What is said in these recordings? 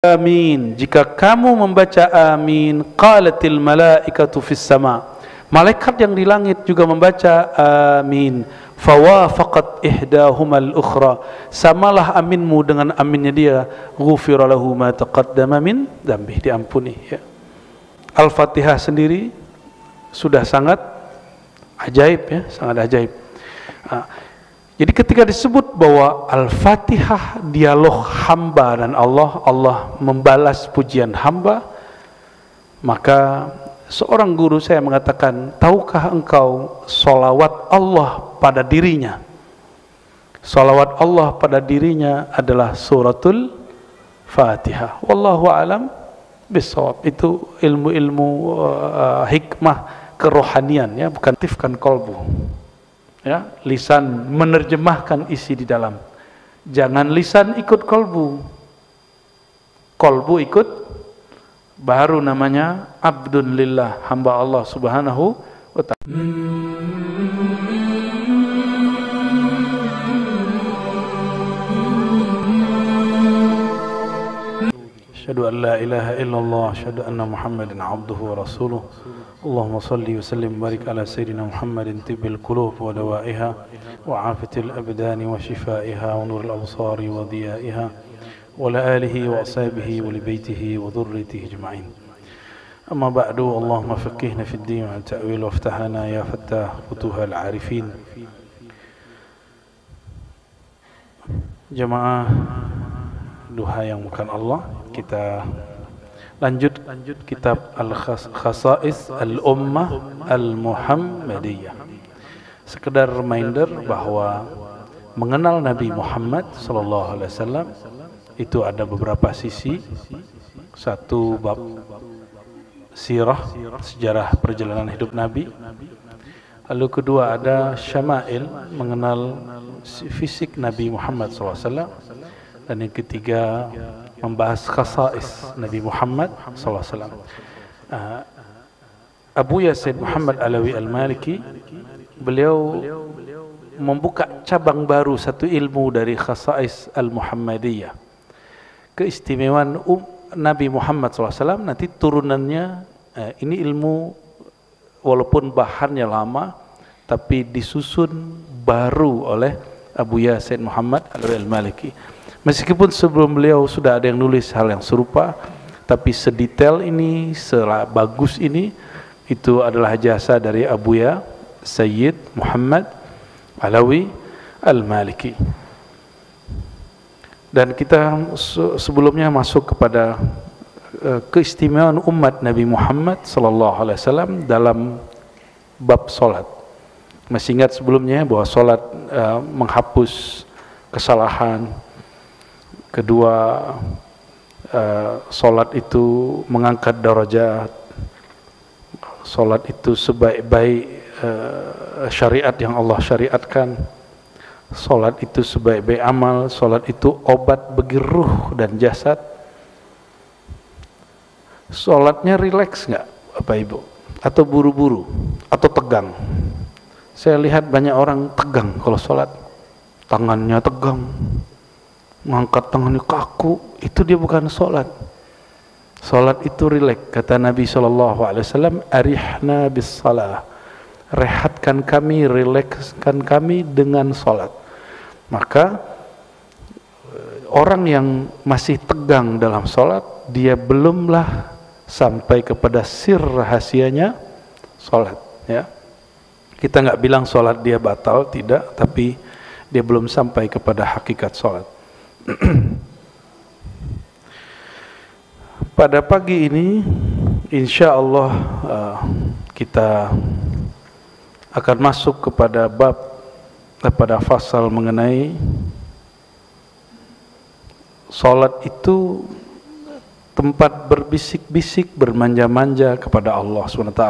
amin, jika kamu membaca amin, qalatil malaikatu fis sama, malaikat yang di langit juga membaca amin. Fawafaqat ihdahumal ukhra, samalah aminmu dengan aminnya dia. Ghufira lahu ma taqaddama min dzambi, diampuni ya. Al-Fatihah sendiri sudah sangat ajaib ya, sangat ajaib. Jadi ketika disebut bahwa Al-Fatihah dialog hamba dan Allah, Allah membalas pujian hamba, maka seorang guru saya mengatakan, tahukah engkau solawat Allah pada dirinya? Solawat Allah pada dirinya adalah suratul Fatihah. Wallahu alam bisawab. Itu ilmu-ilmu hikmah kerohanian ya, bukan tifkan kolbu ya. Lisan menerjemahkan isi di dalam, jangan lisan ikut kolbu, kolbu ikut, baru namanya abdun lillah, hamba Allah subhanahu wa ta'ala. Asyhadu an la ilaha illallah, asyhadu anna Muhammadan abduhu wa rasuluh. Allahumma salli wa sallim barik ala sayyidina Muhammadin tibbil qulub wa dawaiha wa afitil abdani wa shifaiha wa nuril absari wa diyaiha wa la alihi wa ashabihi wa li baitihi wa dhurriyyatihi ajma'in. Amma ba'du, Allahumma faqihna fid din wa ta'wil waftahna ya fattah futuhal arifin. Jamaah duha yang bukan Allah, kita lanjut kitab Al-Khasa'is Al-Ummah Al-Muhammadiyah. Sekedar reminder bahwa mengenal Nabi Muhammad SAW itu ada beberapa sisi. Satu, bab sirah, sejarah perjalanan hidup Nabi. Lalu kedua ada syama'il, mengenal fisik Nabi Muhammad SAW. Dan yang ketiga membahas khasa'is Nabi Muhammad SAW. Abu Yasin Muhammad Alawi Al-Maliki, beliau membuka cabang baru, satu ilmu dari khasa'is Al-Muhammadiyah. Keistimewaan Nabi Muhammad SAW, nanti turunannya, ini ilmu walaupun bahannya lama, tapi disusun baru oleh Abu Yasin Muhammad Alawi Al-Maliki. Meskipun sebelum beliau sudah ada yang nulis hal yang serupa, tapi sedetail ini, sebagus ini, itu adalah jasa dari Abu Ya Sayyid Muhammad Alawi Al-Maliki. Dan kita sebelumnya masuk kepada keistimewaan umat Nabi Muhammad SAW dalam bab solat. Masih ingat sebelumnya bahwa solat menghapus kesalahan. Kedua, solat itu mengangkat darajat. Solat itu sebaik-baik syariat yang Allah syariatkan. Solat itu sebaik-baik amal. Solat itu obat bagi ruh dan jasad. Solatnya rileks nggak, Bapak Ibu? Atau buru-buru? Atau tegang? Saya lihat banyak orang tegang kalau solat. Tangannya tegang, mengangkat tangannya kaku, itu dia bukan solat. Solat itu rileks. Kata Nabi SAW, arihna bis salah, rehatkan kami, rilekskan kami dengan solat. Maka orang yang masih tegang dalam solat, dia belumlah sampai kepada sir rahasianya solat ya. Kita nggak bilang solat dia batal, tidak, tapi dia belum sampai kepada hakikat solat. Pada pagi ini insya Allah kita akan masuk kepada bab, pada fasal mengenai salat itu tempat berbisik-bisik, bermanja-manja kepada Allah SWT.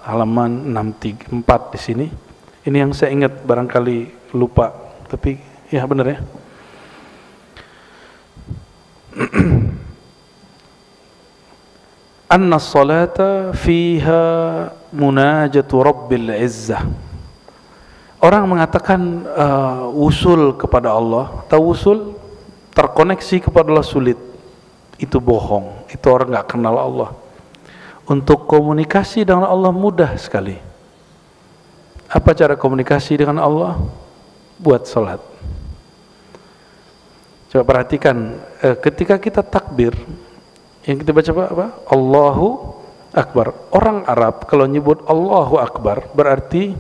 Halaman 634 di sini. Ini yang saya ingat, barangkali lupa, tapi ya benar ya. Anna salata fiha munajatu rabbil izzah. Orang mengatakan usul kepada Allah. Tahu usul? Terkoneksi kepada Allah sulit. itu bohong, itu orang nggak kenal Allah. Untuk komunikasi dengan Allah mudah sekali. Apa cara komunikasi dengan Allah? Buat salat. Coba perhatikan, ketika kita takbir, yang kita baca apa? Allahu Akbar. Orang Arab kalau nyebut Allahu Akbar berarti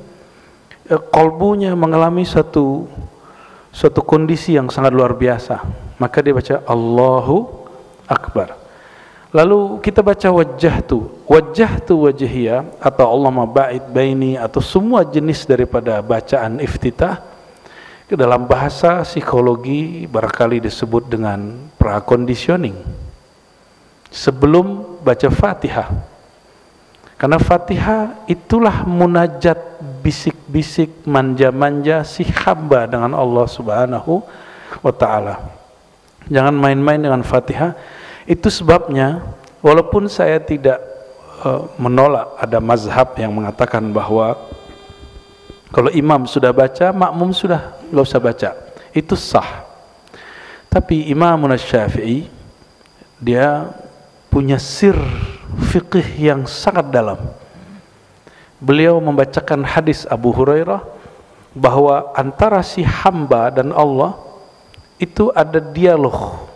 kolbunya mengalami suatu kondisi yang sangat luar biasa. Maka dia baca Allahu Akbar. Lalu kita baca wajjahtu wajhiya atau Allahumma ba'id baini atau semua jenis daripada bacaan iftitah ke dalam bahasa psikologi barangkali disebut dengan pra-conditioning sebelum baca Fatihah. Karena Fatihah itulah munajat bisik-bisik manja-manja si hamba dengan Allah Subhanahu wa ta'ala. Jangan main-main dengan Fatihah. Itu sebabnya walaupun saya tidak menolak ada mazhab yang mengatakan bahwa kalau imam sudah baca, makmum sudah nggak usah baca, itu sah. Tapi Imam Syafi'i dia punya sir fikih yang sangat dalam. Beliau membacakan hadis Abu Hurairah bahwa antara si hamba dan Allah itu ada dialog.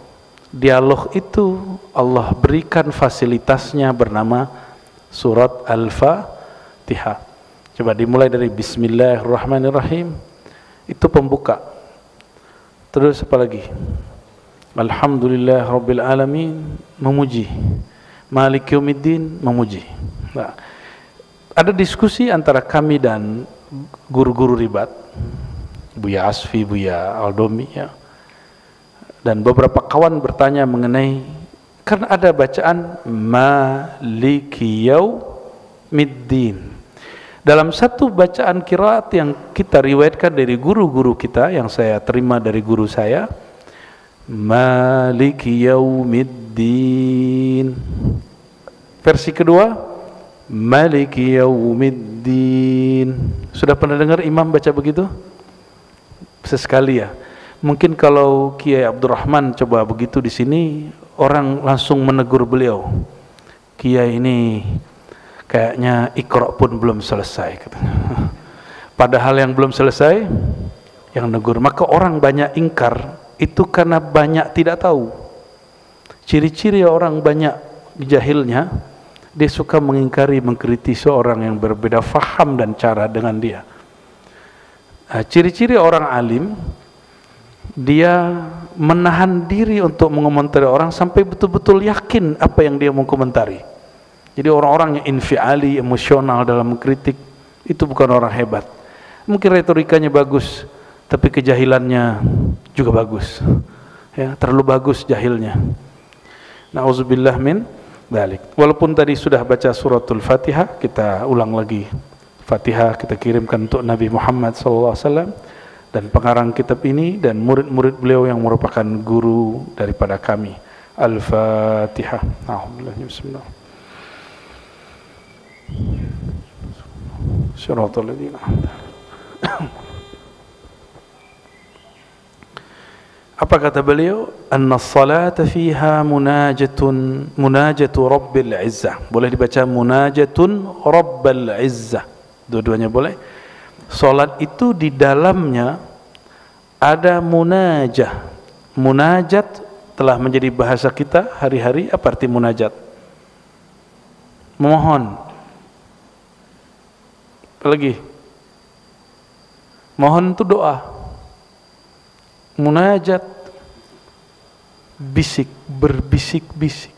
Dialog itu Allah berikan fasilitasnya bernama surat Al-Fatihah. Coba dimulai dari Bismillahirrahmanirrahim. Itu pembuka. Terus apa lagi? Alhamdulillah Rabbil Alamin, memuji. Malik Yaumiddin, memuji. Nah, ada diskusi antara kami dan guru-guru ribat, Buya Asfi, Buya Aldomi, ya. Dan beberapa kawan bertanya mengenai, karena ada bacaan Maliki Yaumiddin. Dalam satu bacaan qiraat yang kita riwayatkan dari guru-guru kita, yang saya terima dari guru saya, Maliki Yaumiddin. Versi kedua, Maliki Yaumiddin. Sudah pernah dengar imam baca begitu? Sesekali ya. Mungkin kalau Kiai Abdurrahman coba begitu di sini, orang langsung menegur beliau. Kiai ini kayaknya Iqra pun belum selesai, katanya. Padahal yang belum selesai yang negur. Maka orang banyak ingkar itu karena banyak tidak tahu. Ciri-ciri orang banyak jahilnya, dia suka mengingkari, mengkritisi orang yang berbeda faham dan cara dengan dia. Ciri-ciri orang alim, dia menahan diri untuk mengomentari orang sampai betul-betul yakin apa yang dia mau komentari. Jadi orang-orang yang infiali, emosional dalam mengkritik, itu bukan orang hebat. Mungkin retorikanya bagus, tapi kejahilannya juga bagus. Ya, terlalu bagus jahilnya. Nauzubillah min dzalik. Walaupun tadi sudah baca suratul Fatihah, kita ulang lagi. Fatihah kita kirimkan untuk Nabi Muhammad SAW dan pengarang kitab ini dan murid-murid beliau yang merupakan guru daripada kami. Al-Fatihah. Alhamdulillah. Bismillah. Syaratul ladzina. Apa kata beliau? Anna salata fiha munajatu Rabbil Izzah. Boleh dibaca munajatun Rabbil Izzah. Dua-duanya boleh. Salat itu di dalamnya ada munajah. Munajat telah menjadi bahasa kita hari-hari. Apa arti munajat? Memohon. Apa lagi? Mohon itu doa. Munajat, bisik, berbisik-bisik.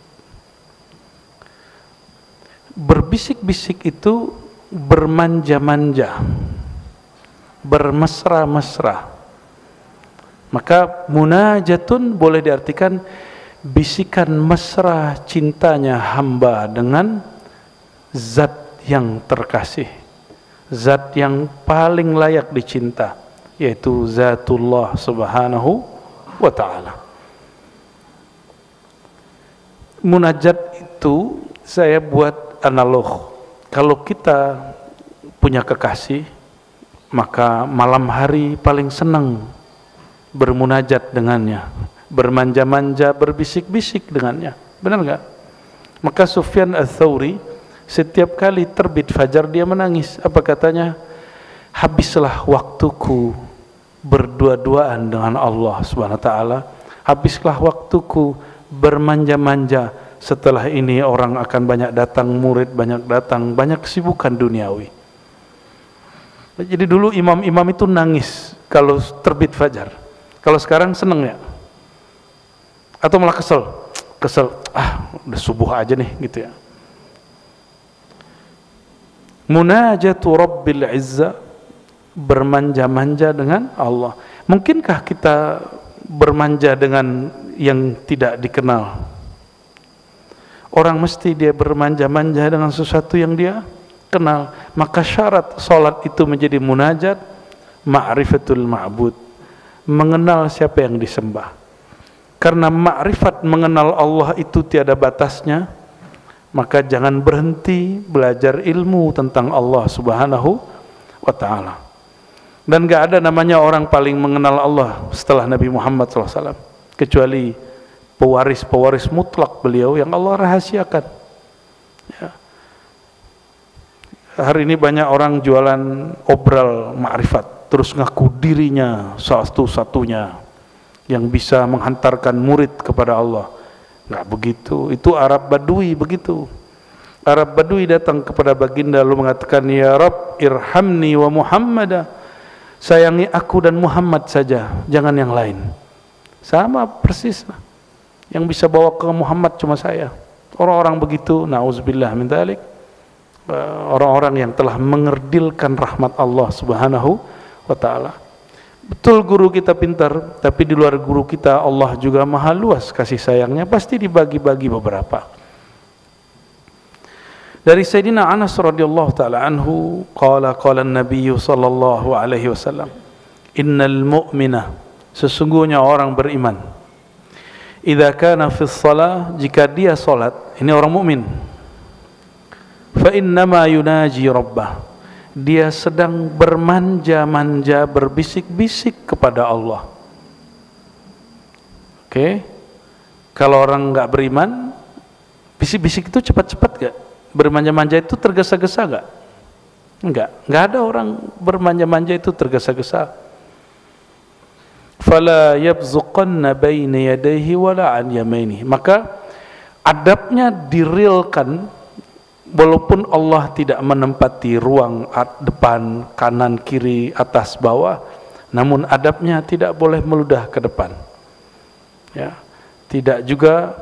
Berbisik-bisik itu bermanja-manja, bermesra-mesra. Maka munajatun boleh diartikan bisikan mesra cintanya hamba dengan zat yang terkasih, zat yang paling layak dicinta, yaitu zatullah subhanahu wa ta'ala. Munajat itu saya buat analog. Kalau kita punya kekasih, maka malam hari paling senang bermunajat dengannya. bermanja-manja, berbisik-bisik dengannya. Benar nggak? Maka Sufyan Ats-Tsauri setiap kali terbit fajar dia menangis. Apa katanya? Habislah waktuku berdua-duaan dengan Allah Subhanahu wa taala. Habislah waktuku bermanja-manja. Setelah ini orang akan banyak datang, murid banyak datang, banyak kesibukan duniawi. Jadi dulu imam-imam itu nangis kalau terbit fajar. Kalau sekarang seneng ya? Atau malah kesel? Kesel, udah subuh aja nih gitu ya. Munajatu Rabbil Izza, bermanja-manja dengan Allah. Mungkinkah kita bermanja dengan yang tidak dikenal? Orang mesti dia bermanja-manja dengan sesuatu yang dia kenal. Maka syarat salat itu menjadi munajat, ma'rifatul ma'bud, mengenal siapa yang disembah. Karena ma'rifat mengenal Allah itu tiada batasnya, maka jangan berhenti belajar ilmu tentang Allah Subhanahu wa ta'ala. Dan gak ada namanya orang paling mengenal Allah setelah Nabi Muhammad SAW, kecuali pewaris-pewaris mutlak beliau yang Allah rahasiakan ya. Hari ini banyak orang jualan obral ma'rifat, terus ngaku dirinya satu-satunya yang bisa menghantarkan murid kepada Allah. Nggak begitu, itu Arab Badui begitu. Arab Badui datang kepada baginda lalu mengatakan, ya Rabb irhamni wa Muhammada, sayangi aku dan Muhammad saja, jangan yang lain. Sama persis, yang bisa bawa ke Muhammad cuma saya. Orang-orang begitu, na'udzubillah min dzalik, orang-orang yang telah mengerdilkan rahmat Allah Subhanahu wa ta'ala. Betul guru kita pintar, tapi di luar guru kita Allah juga maha luas kasih sayangnya, pasti dibagi-bagi beberapa. Dari Sayyidina Anas radhiyallahu taala anhu, qala an-nabiy sallallahu alaihi wasallam, innal mu'mina, sesungguhnya orang beriman, idza kana fi shalah, jika dia salat, ini orang mukmin, fa innama yunaji rabbah, dia sedang bermanja-manja, berbisik-bisik kepada Allah. Oke. Kalau orang nggak beriman, bisik-bisik itu cepat-cepat gak? Bermanja-manja itu tergesa-gesa gak? Enggak ada orang bermanja-manja itu tergesa-gesa. Fala yabzuqanna baina yadayhi wala an yaminihi, maka adabnya dirilkan. Walaupun Allah tidak menempati ruang depan, kanan, kiri, atas, bawah, namun adabnya tidak boleh meludah ke depan, ya, tidak juga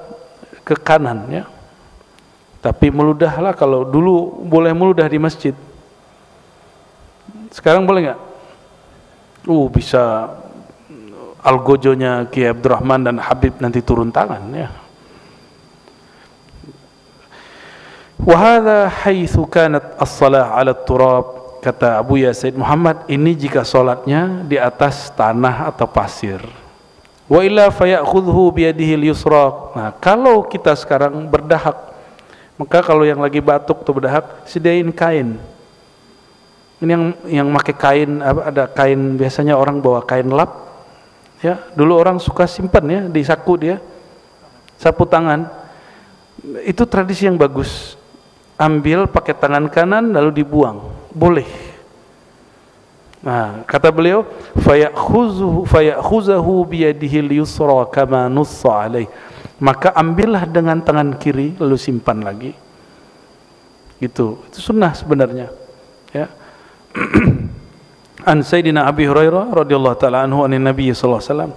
ke kanan, ya. Tapi meludahlah. Kalau dulu boleh meludah di masjid, sekarang boleh nggak? Bisa algojonya Kiai Abdurrahman dan Habib nanti turun tangan, ya. Wahada haitsu kanat as-salah 'ala turab, kata Abu Ya Said Muhammad, ini jika salatnya di atas tanah atau pasir. Wa illa fayakhudhu bi yadihi al-yusra. Nah, kalau kita sekarang berdahak, maka kalau yang lagi batuk atau berdahak, sediain kain. Ini yang pakai kain, ada kain, biasanya orang bawa kain lap, ya. Dulu orang suka simpan, ya, di saku dia, sapu tangan. Itu tradisi yang bagus. Ambil pakai tangan kanan lalu dibuang, boleh. Nah, kata beliau, fayakhuzahu biyadihi al-yusra kama nussa alaih, maka ambillah dengan tangan kiri lalu simpan lagi. Itu sunnah sebenarnya, ya. An Sayyidina Abi Hurairah radhiyallahu taala anhu anin Nabi sallallahu alaihi wasallam,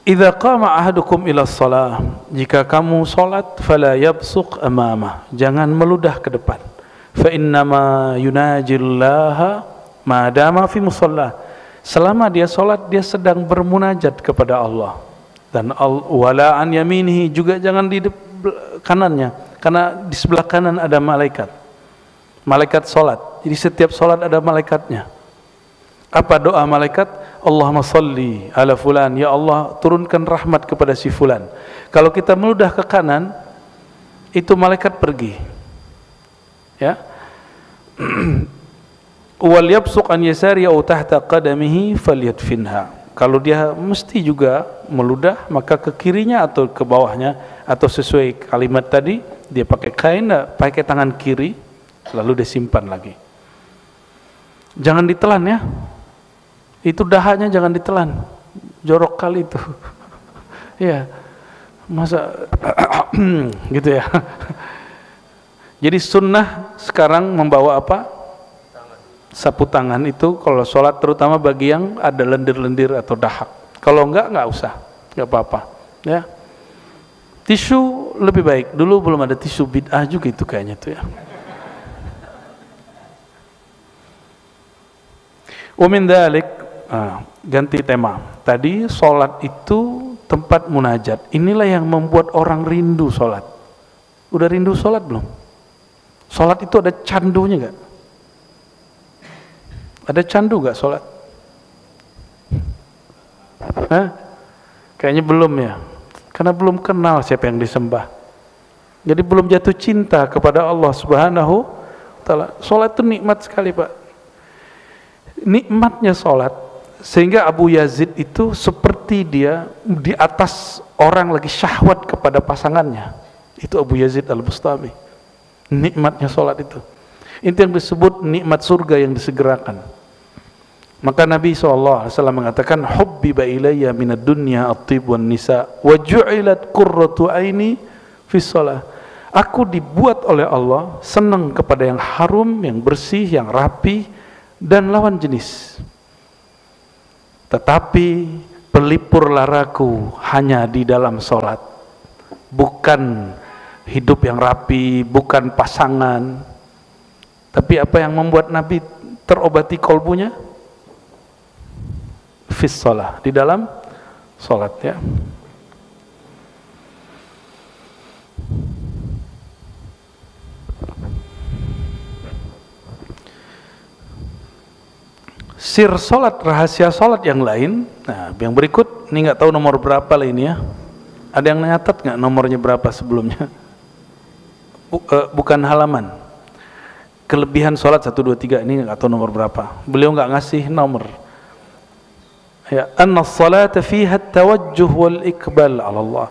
idza qama ahadukum ila shalah, jika kamu salat, fala yabsuq amamah, jangan meludah ke depan. Fa innama yunajillaha ma dama fi musalla, selama dia salat dia sedang bermunajat kepada Allah. Dan wala an yaminihi, juga jangan di kanannya, karena di sebelah kanan ada malaikat. Malaikat salat. Jadi setiap salat ada malaikatnya. Apa doa malaikat? Allahumma salli ala fulan, ya Allah turunkan rahmat kepada si fulan. Kalau kita meludah ke kanan, itu malaikat pergi, ya. Wal yabsuq an yasari aw tahta qadamihi falyadfinha, kalau dia mesti juga meludah, maka ke kirinya atau ke bawahnya, atau sesuai kalimat tadi, dia pakai kain, pakai tangan kiri, lalu dia simpan lagi. Jangan ditelan ya, itu dahanya jangan ditelan, jorok kali itu. Ya, masa gitu ya. Jadi sunnah sekarang membawa apa? Sapu tangan itu kalau sholat, terutama bagi yang ada lendir-lendir atau dahak. Kalau enggak usah, enggak apa-apa ya. Tisu lebih baik. Dulu belum ada tisu, bid'ah juga itu kayaknya tuh ya. Wa min dzalik, ganti tema. Tadi sholat itu tempat munajat. Inilah yang membuat orang rindu sholat. Udah rindu sholat belum? Sholat itu ada candunya enggak? Ada candu gak sholat? Kayaknya belum ya, karena belum kenal siapa yang disembah. Jadi belum jatuh cinta kepada Allah Subhanahu wa Ta'ala. Sholat itu nikmat sekali Pak. Nikmatnya sholat, sehingga Abu Yazid itu seperti dia di atas orang lagi syahwat kepada pasangannya. Itu Abu Yazid Al-Bustami. Nikmatnya sholat itu. Itu yang disebut nikmat surga yang disegerakan. Maka Nabi SAW mengatakan, hubbiba ilayya minad dunya at-tib wan nisa wa ju'ilat qurratu aini fi shalah. Aku dibuat oleh Allah senang kepada yang harum, yang bersih, yang rapi, dan lawan jenis. Tetapi pelipur laraku hanya di dalam sholat. Bukan hidup yang rapi, bukan pasangan. Tapi apa yang membuat Nabi terobati kolbunya? Fis shalah, di dalam sholat ya. Sir sholat, rahasia sholat yang lain. Nah, yang berikut, ini nggak tahu nomor berapa lah ini ya. Ada yang nyatat nggak nomornya berapa sebelumnya? Bukan halaman. Kelebihan sholat 1, 2, 3 ini nggak tahu nomor berapa. Beliau nggak ngasih nomor. Ya, anna salata fiha tawajjuh wal iqbal ala Allah.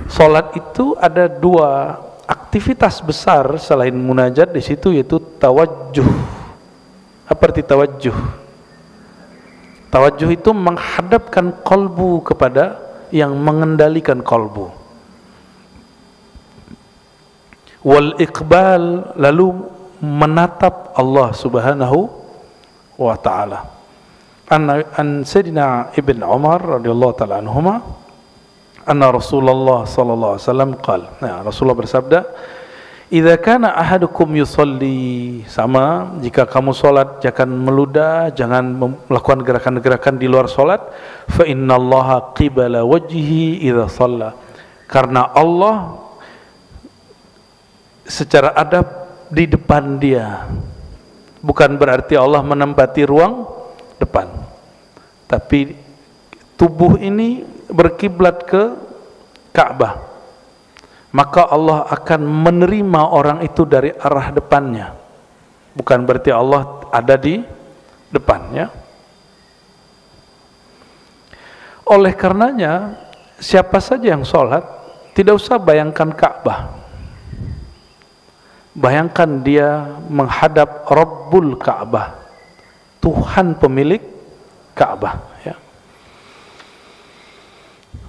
Salat itu ada dua aktivitas besar selain munajat di situ, yaitu tawajjuh. Apa arti tawajjuh? Tawajjuh itu menghadapkan kolbu kepada yang mengendalikan kolbu. Wal iqbal, lalu menatap Allah Subhanahu wa Ta'ala. An Sayyidina Ibn Umar radhiyallahu ta'ala anhuma, anna Rasulullah sallallahu alaihi wasallam qala, nah, Rasulullah bersabda, idza kana ahadukum yusalli, sama jika kamu salat jangan meludah, jangan melakukan gerakan-gerakan di luar salat, fa innallaha qibala wajhihi idza shalla, karena Allah secara adab di depan dia. Bukan berarti Allah menempati ruang depan, tapi tubuh ini berkiblat ke Ka'bah, maka Allah akan menerima orang itu dari arah depannya. Bukan berarti Allah ada di depannya. Oleh karenanya, siapa saja yang sholat tidak usah bayangkan Ka'bah, bayangkan dia menghadap Rabbul Ka'bah, Tuhan pemilik Ka'bah ya.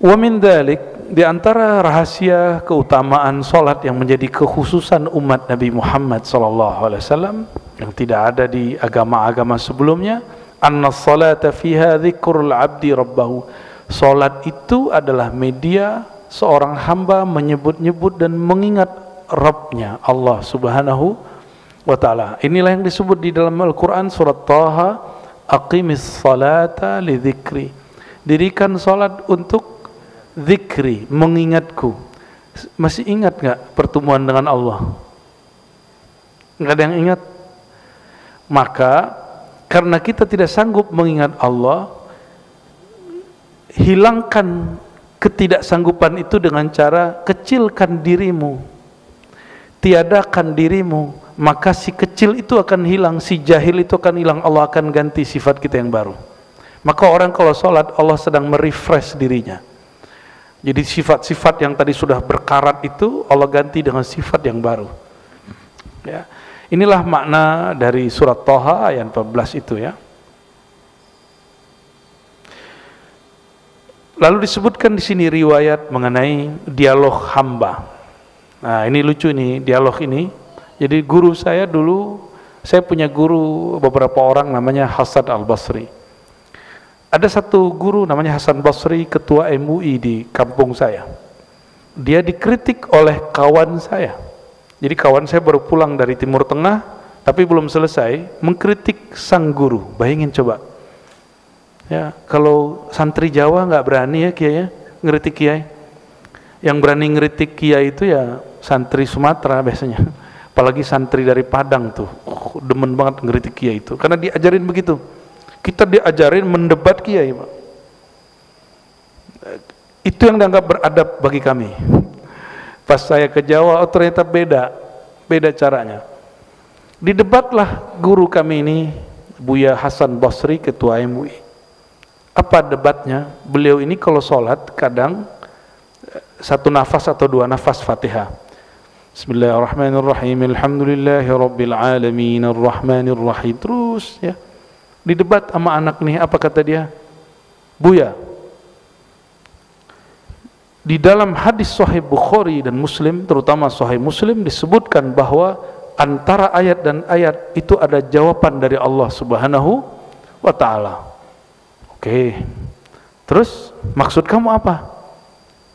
Wa min dzalik, di antara rahasia keutamaan salat yang menjadi kekhususan umat Nabi Muhammad SAW yang tidak ada di agama-agama sebelumnya, anna salata fiha dzikrul abdi rabbahu. Salat itu adalah media seorang hamba menyebut-nyebut dan mengingat Rabbnya, Allah Subhanahu wa Ta'ala. Inilah yang disebut di dalam Al-Quran surat Taha, aqimis salata li dzikri, dirikan salat untuk zikri, mengingatku. Masih ingat nggak pertemuan dengan Allah? Nggak ada yang ingat? Maka karena kita tidak sanggup mengingat Allah, hilangkan ketidaksanggupan itu dengan cara kecilkan dirimu, tiadakan dirimu, maka si kecil itu akan hilang, si jahil itu akan hilang. Allah akan ganti sifat kita yang baru. Maka orang kalau sholat, Allah sedang merefresh dirinya. Jadi sifat-sifat yang tadi sudah berkarat itu Allah ganti dengan sifat yang baru. Ya. Inilah makna dari surat Thaha ayat 14 itu ya. Lalu disebutkan di sini riwayat mengenai dialog hamba. Nah, ini lucu nih dialog ini. Jadi guru saya dulu, saya punya guru beberapa orang namanya Hasan Al-Basri. Ada satu guru namanya Hasan Basri, ketua MUI di kampung saya. Dia dikritik oleh kawan saya. Jadi kawan saya baru pulang dari Timur Tengah, tapi belum selesai, mengkritik sang guru. Bayangin coba. Ya, kalau santri Jawa nggak berani ya Kiai ya, ngeritik Kiai. Yang berani ngeritik Kiai itu ya santri Sumatera biasanya. Apalagi santri dari Padang tuh, demen banget ngeritik Kiai itu, karena diajarin begitu. Kita diajarin mendebat Kiai, Pak. Itu yang dianggap beradab bagi kami. Pas saya ke Jawa, oh ternyata beda caranya. Didebatlah guru kami ini, Buya Hasan Basri, ketua MUI. Apa debatnya? Beliau ini kalau sholat kadang satu nafas atau dua nafas Fatihah. Bismillahirrahmanirrahim. Alhamdulillahi rabbil alamin arrahmanir rahim. Terus ya. Didebat sama anak nih, apa kata dia? Buya, di dalam hadis Sahih Bukhari dan Muslim, terutama Sahih Muslim, disebutkan bahwa antara ayat dan ayat itu ada jawaban dari Allah Subhanahu wa Ta'ala. Oke, terus maksud kamu apa?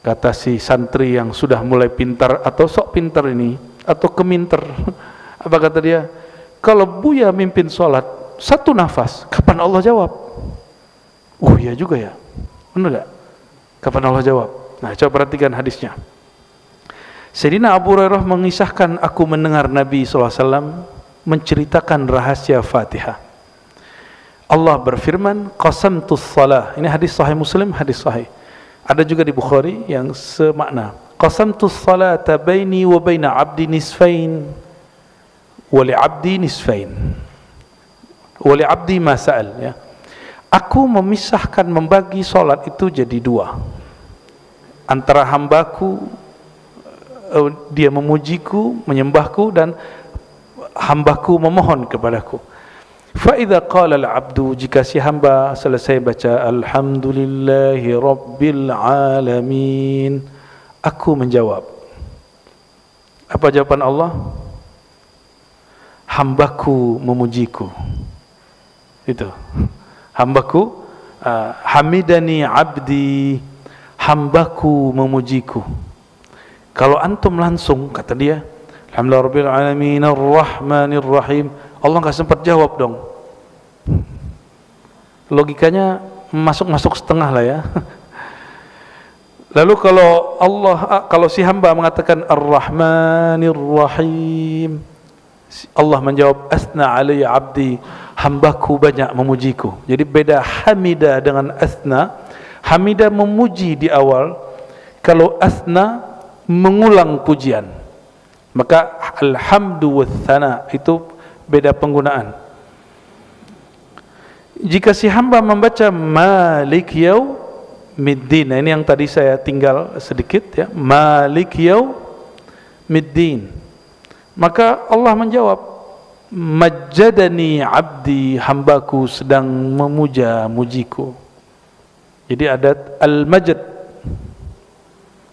Kata si santri yang sudah mulai pintar atau sok pintar ini, atau keminter. Apa kata dia? Kalau Buya mimpin sholat satu nafas, kapan Allah jawab? Iya juga ya, benar gak? Kapan Allah jawab? Nah, coba perhatikan hadisnya. Sayyidina Abu Hurairah mengisahkan, aku mendengar Nabi SAW menceritakan rahasia Fatihah. Allah berfirman, qasamtus salah. Ini hadis Sahih Muslim, hadis Sahih. Ada juga di Bukhari yang semakna. Qasamtus salata baini wa baina abdi nisfain wa li abdi nisfain. Wali abdi masal ya. Aku memisahkan, membagi solat itu jadi dua. Antara hambaku, dia memujiku, menyembahku, dan hambaku memohon kepadaku. Fa idza qala al-'abdu, jika si hamba selesai baca alhamdulillahi rabbil alamin, aku menjawab. Apa jawaban Allah? Hambaku memujiku. Itu hambaku, hamidani abdi, hambaku memujiku. Kalau antum langsung, kata dia, alhamdulillah rabbil alamin arrahmanir rahim, Allah nggak sempat jawab dong. Logikanya masuk setengah lah ya. Lalu kalau si hamba mengatakan arrahmanir rahim, Allah menjawab asna alayya abdi, hambaku banyak memujiku. Jadi beda hamida dengan asna. Hamida memuji di awal, kalau asna mengulang pujian. Maka alhamdu wathana itu beda penggunaan. Jika si hamba membaca malik yaumiddin, nah ini yang tadi saya tinggal sedikit ya, malik yaumiddin, maka Allah menjawab, majjadani abdi, hambaku sedang memuja-mujiku. Jadi ada al-majd.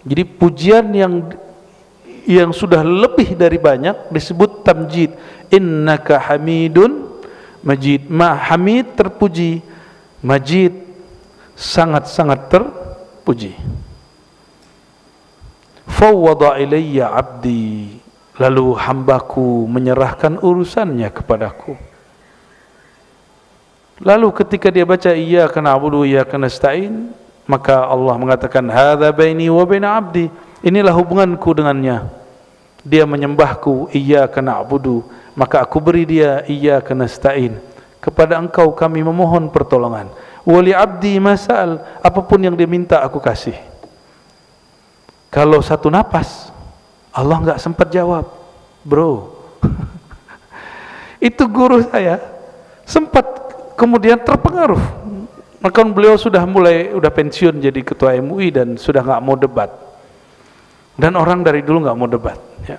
Jadi pujian yang sudah lebih dari banyak disebut tamjid. Innaka hamidun majid. Hamid terpuji, majid sangat-sangat terpuji. Fawwada ilayya abdi, lalu hambaku menyerahkan urusannya kepadaku. Lalu ketika dia baca iyyaka na'budu wa iyyaka nasta'in, maka Allah mengatakan hadza baini wa baina abdi, inilah hubunganku dengannya. Dia menyembahku iyyaka na'budu, maka aku beri dia iyyaka nasta'in, kepada engkau kami memohon pertolongan. Wa li abdi masal, apapun yang dia minta aku kasih. Kalau satu napas Allah nggak sempat jawab, bro. Itu guru saya sempat kemudian terpengaruh. Maka beliau sudah pensiun jadi ketua MUI dan sudah nggak mau debat. Dan orang dari dulu nggak mau debat. Ya.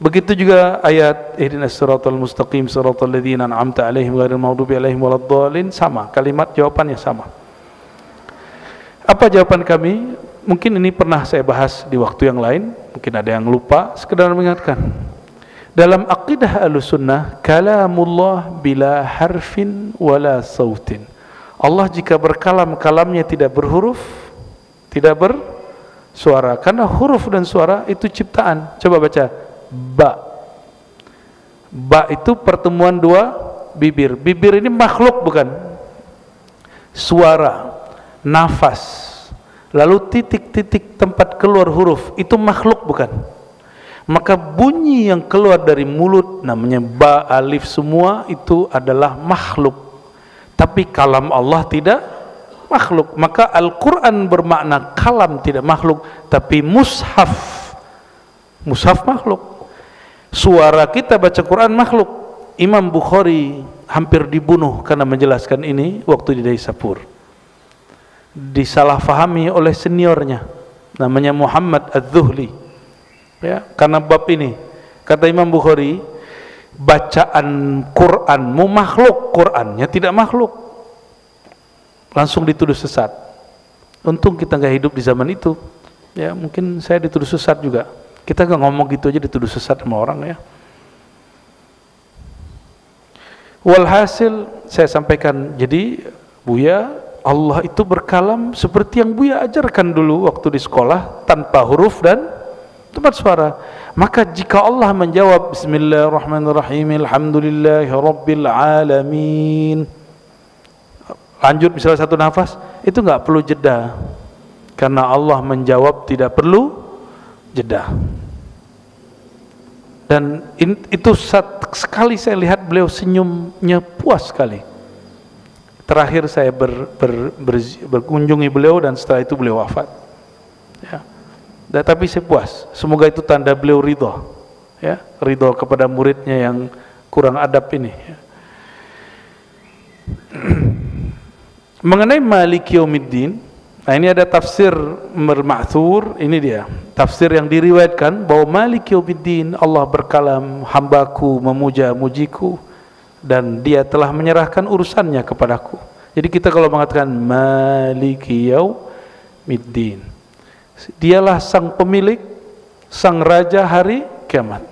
Begitu juga ayat ihdinas siratal mustaqim siratal ladzina an'amta 'alaihim ghairil maghdubi 'alaihim waladdallin, sama, kalimat jawabannya sama. Apa jawaban kami? Mungkin ini pernah saya bahas di waktu yang lain, mungkin ada yang lupa, sekedar mengingatkan. Dalam aqidah Ahlussunnah, kalamullah bila harfin wala sautin. Allah jika berkalam, kalamnya tidak berhuruf, tidak bersuara. Karena huruf dan suara itu ciptaan. Coba baca, ba. Ba itu pertemuan dua bibir. Bibir ini makhluk bukan? Suara, nafas, lalu titik-titik tempat keluar huruf, itu makhluk bukan? Maka bunyi yang keluar dari mulut, namanya ba, alif, semua itu adalah makhluk. Tapi kalam Allah tidak makhluk. Maka Al-Quran bermakna kalam tidak makhluk, tapi mushaf makhluk. Suara kita baca Quran makhluk. Imam Bukhari hampir dibunuh karena menjelaskan ini waktu di Daisapur. Disalahfahami oleh seniornya, namanya Muhammad Az-Zuhli. Ya, karena bab ini kata Imam Bukhari, bacaan Quranmu makhluk, Qurannya tidak makhluk. Langsung dituduh sesat. Untung kita nggak hidup di zaman itu. Ya, mungkin saya dituduh sesat juga. Kita nggak ngomong gitu aja dituduh sesat sama orang ya. Walhasil saya sampaikan, jadi Buya, Allah itu berkalam seperti yang Buya ajarkan dulu waktu di sekolah, tanpa huruf dan tempat suara. Maka jika Allah menjawab Bismillahirrahmanirrahim Alhamdulillahirabbil alamin, lanjut misalnya satu nafas, itu nggak perlu jeda, karena Allah menjawab tidak perlu jeda. Dan itu sekali saya lihat beliau senyumnya puas sekali. Terakhir saya berkunjungi beliau dan setelah itu beliau wafat. Ya. Tapi saya puas. Semoga itu tanda beliau ridho, ya, ridho kepada muridnya yang kurang adab ini. Ya. Mengenai Maliki Yaumiddin, nah ini ada tafsir Ma'thur, ini dia tafsir yang diriwayatkan bahwa Maliki Yaumiddin, Allah berkalam, hambaku memuja-mujiku dan dia telah menyerahkan urusannya kepadaku. Jadi kita kalau mengatakan Maliki Yaumiddin, dialah sang pemilik, sang raja hari kiamat.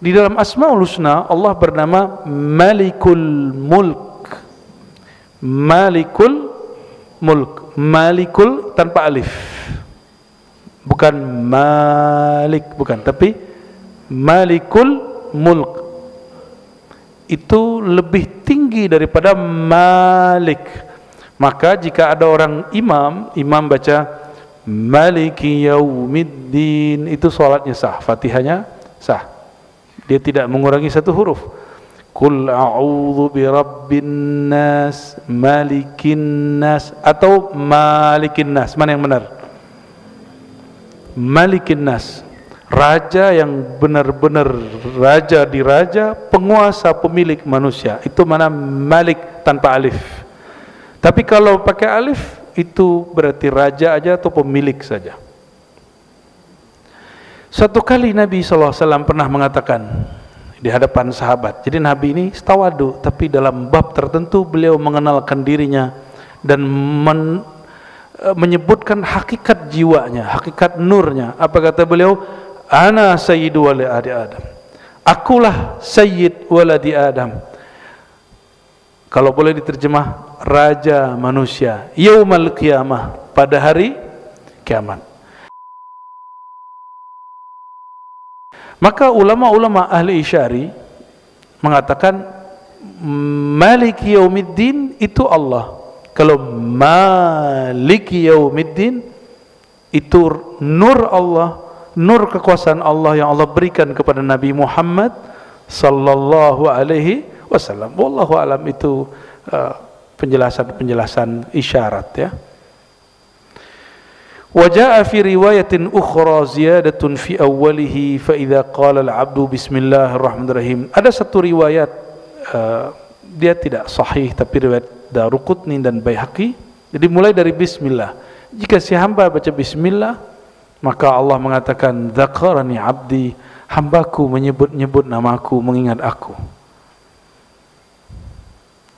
Di dalam Asmaul Husna Allah bernama Malikul Mulk. Malikul Mulk, Malikul tanpa alif, bukan Malik, bukan, tapi Malikul Mulk. Itu lebih tinggi daripada Malik. Maka jika ada orang imam baca Maliki Yaumiddin, itu salatnya sah, Fatihahnya sah. Dia tidak mengurangi satu huruf. Qul a'udzu birabbin nas, malikin nas, atau malikin nas. Mana yang benar? Malikin nas. Raja yang benar-benar raja di raja, penguasa, pemilik manusia. Itu mana Malik tanpa alif. Tapi kalau pakai alif, itu berarti raja aja atau pemilik saja. Suatu kali Nabi SAW pernah mengatakan di hadapan sahabat. Jadi Nabi ini tawadu, tapi dalam bab tertentu beliau mengenalkan dirinya dan menyebutkan hakikat jiwanya, hakikat nurnya. Apa kata beliau? Ana sayyidu waladi Adam. Akulah sayyid waladi Adam. Kalau boleh diterjemah, raja manusia, yaumal qiyamah, pada hari kiamat. Maka ulama-ulama ahli isyari mengatakan Maliki Yaumiddin itu Allah. Kalau Maliki Yaumiddin itu nur Allah, nur kekuasaan Allah yang Allah berikan kepada Nabi Muhammad sallallahu alaihi wasallam. Wallahu alam, itu penjelasan isyarat ya. Waja'a fi riwayatin ukhra ziyadatun fi awwalihi fa idza qala al-'abdu bismillahirrahmanirrahim. Ada satu riwayat dia tidak sahih tapi riwayat Daruqutni dan Baihaqi. Jadi mulai dari bismillah. Jika si hamba baca bismillah, maka Allah mengatakan, dzakarani abdi, hambaku menyebut-nyebut namaku, mengingat aku.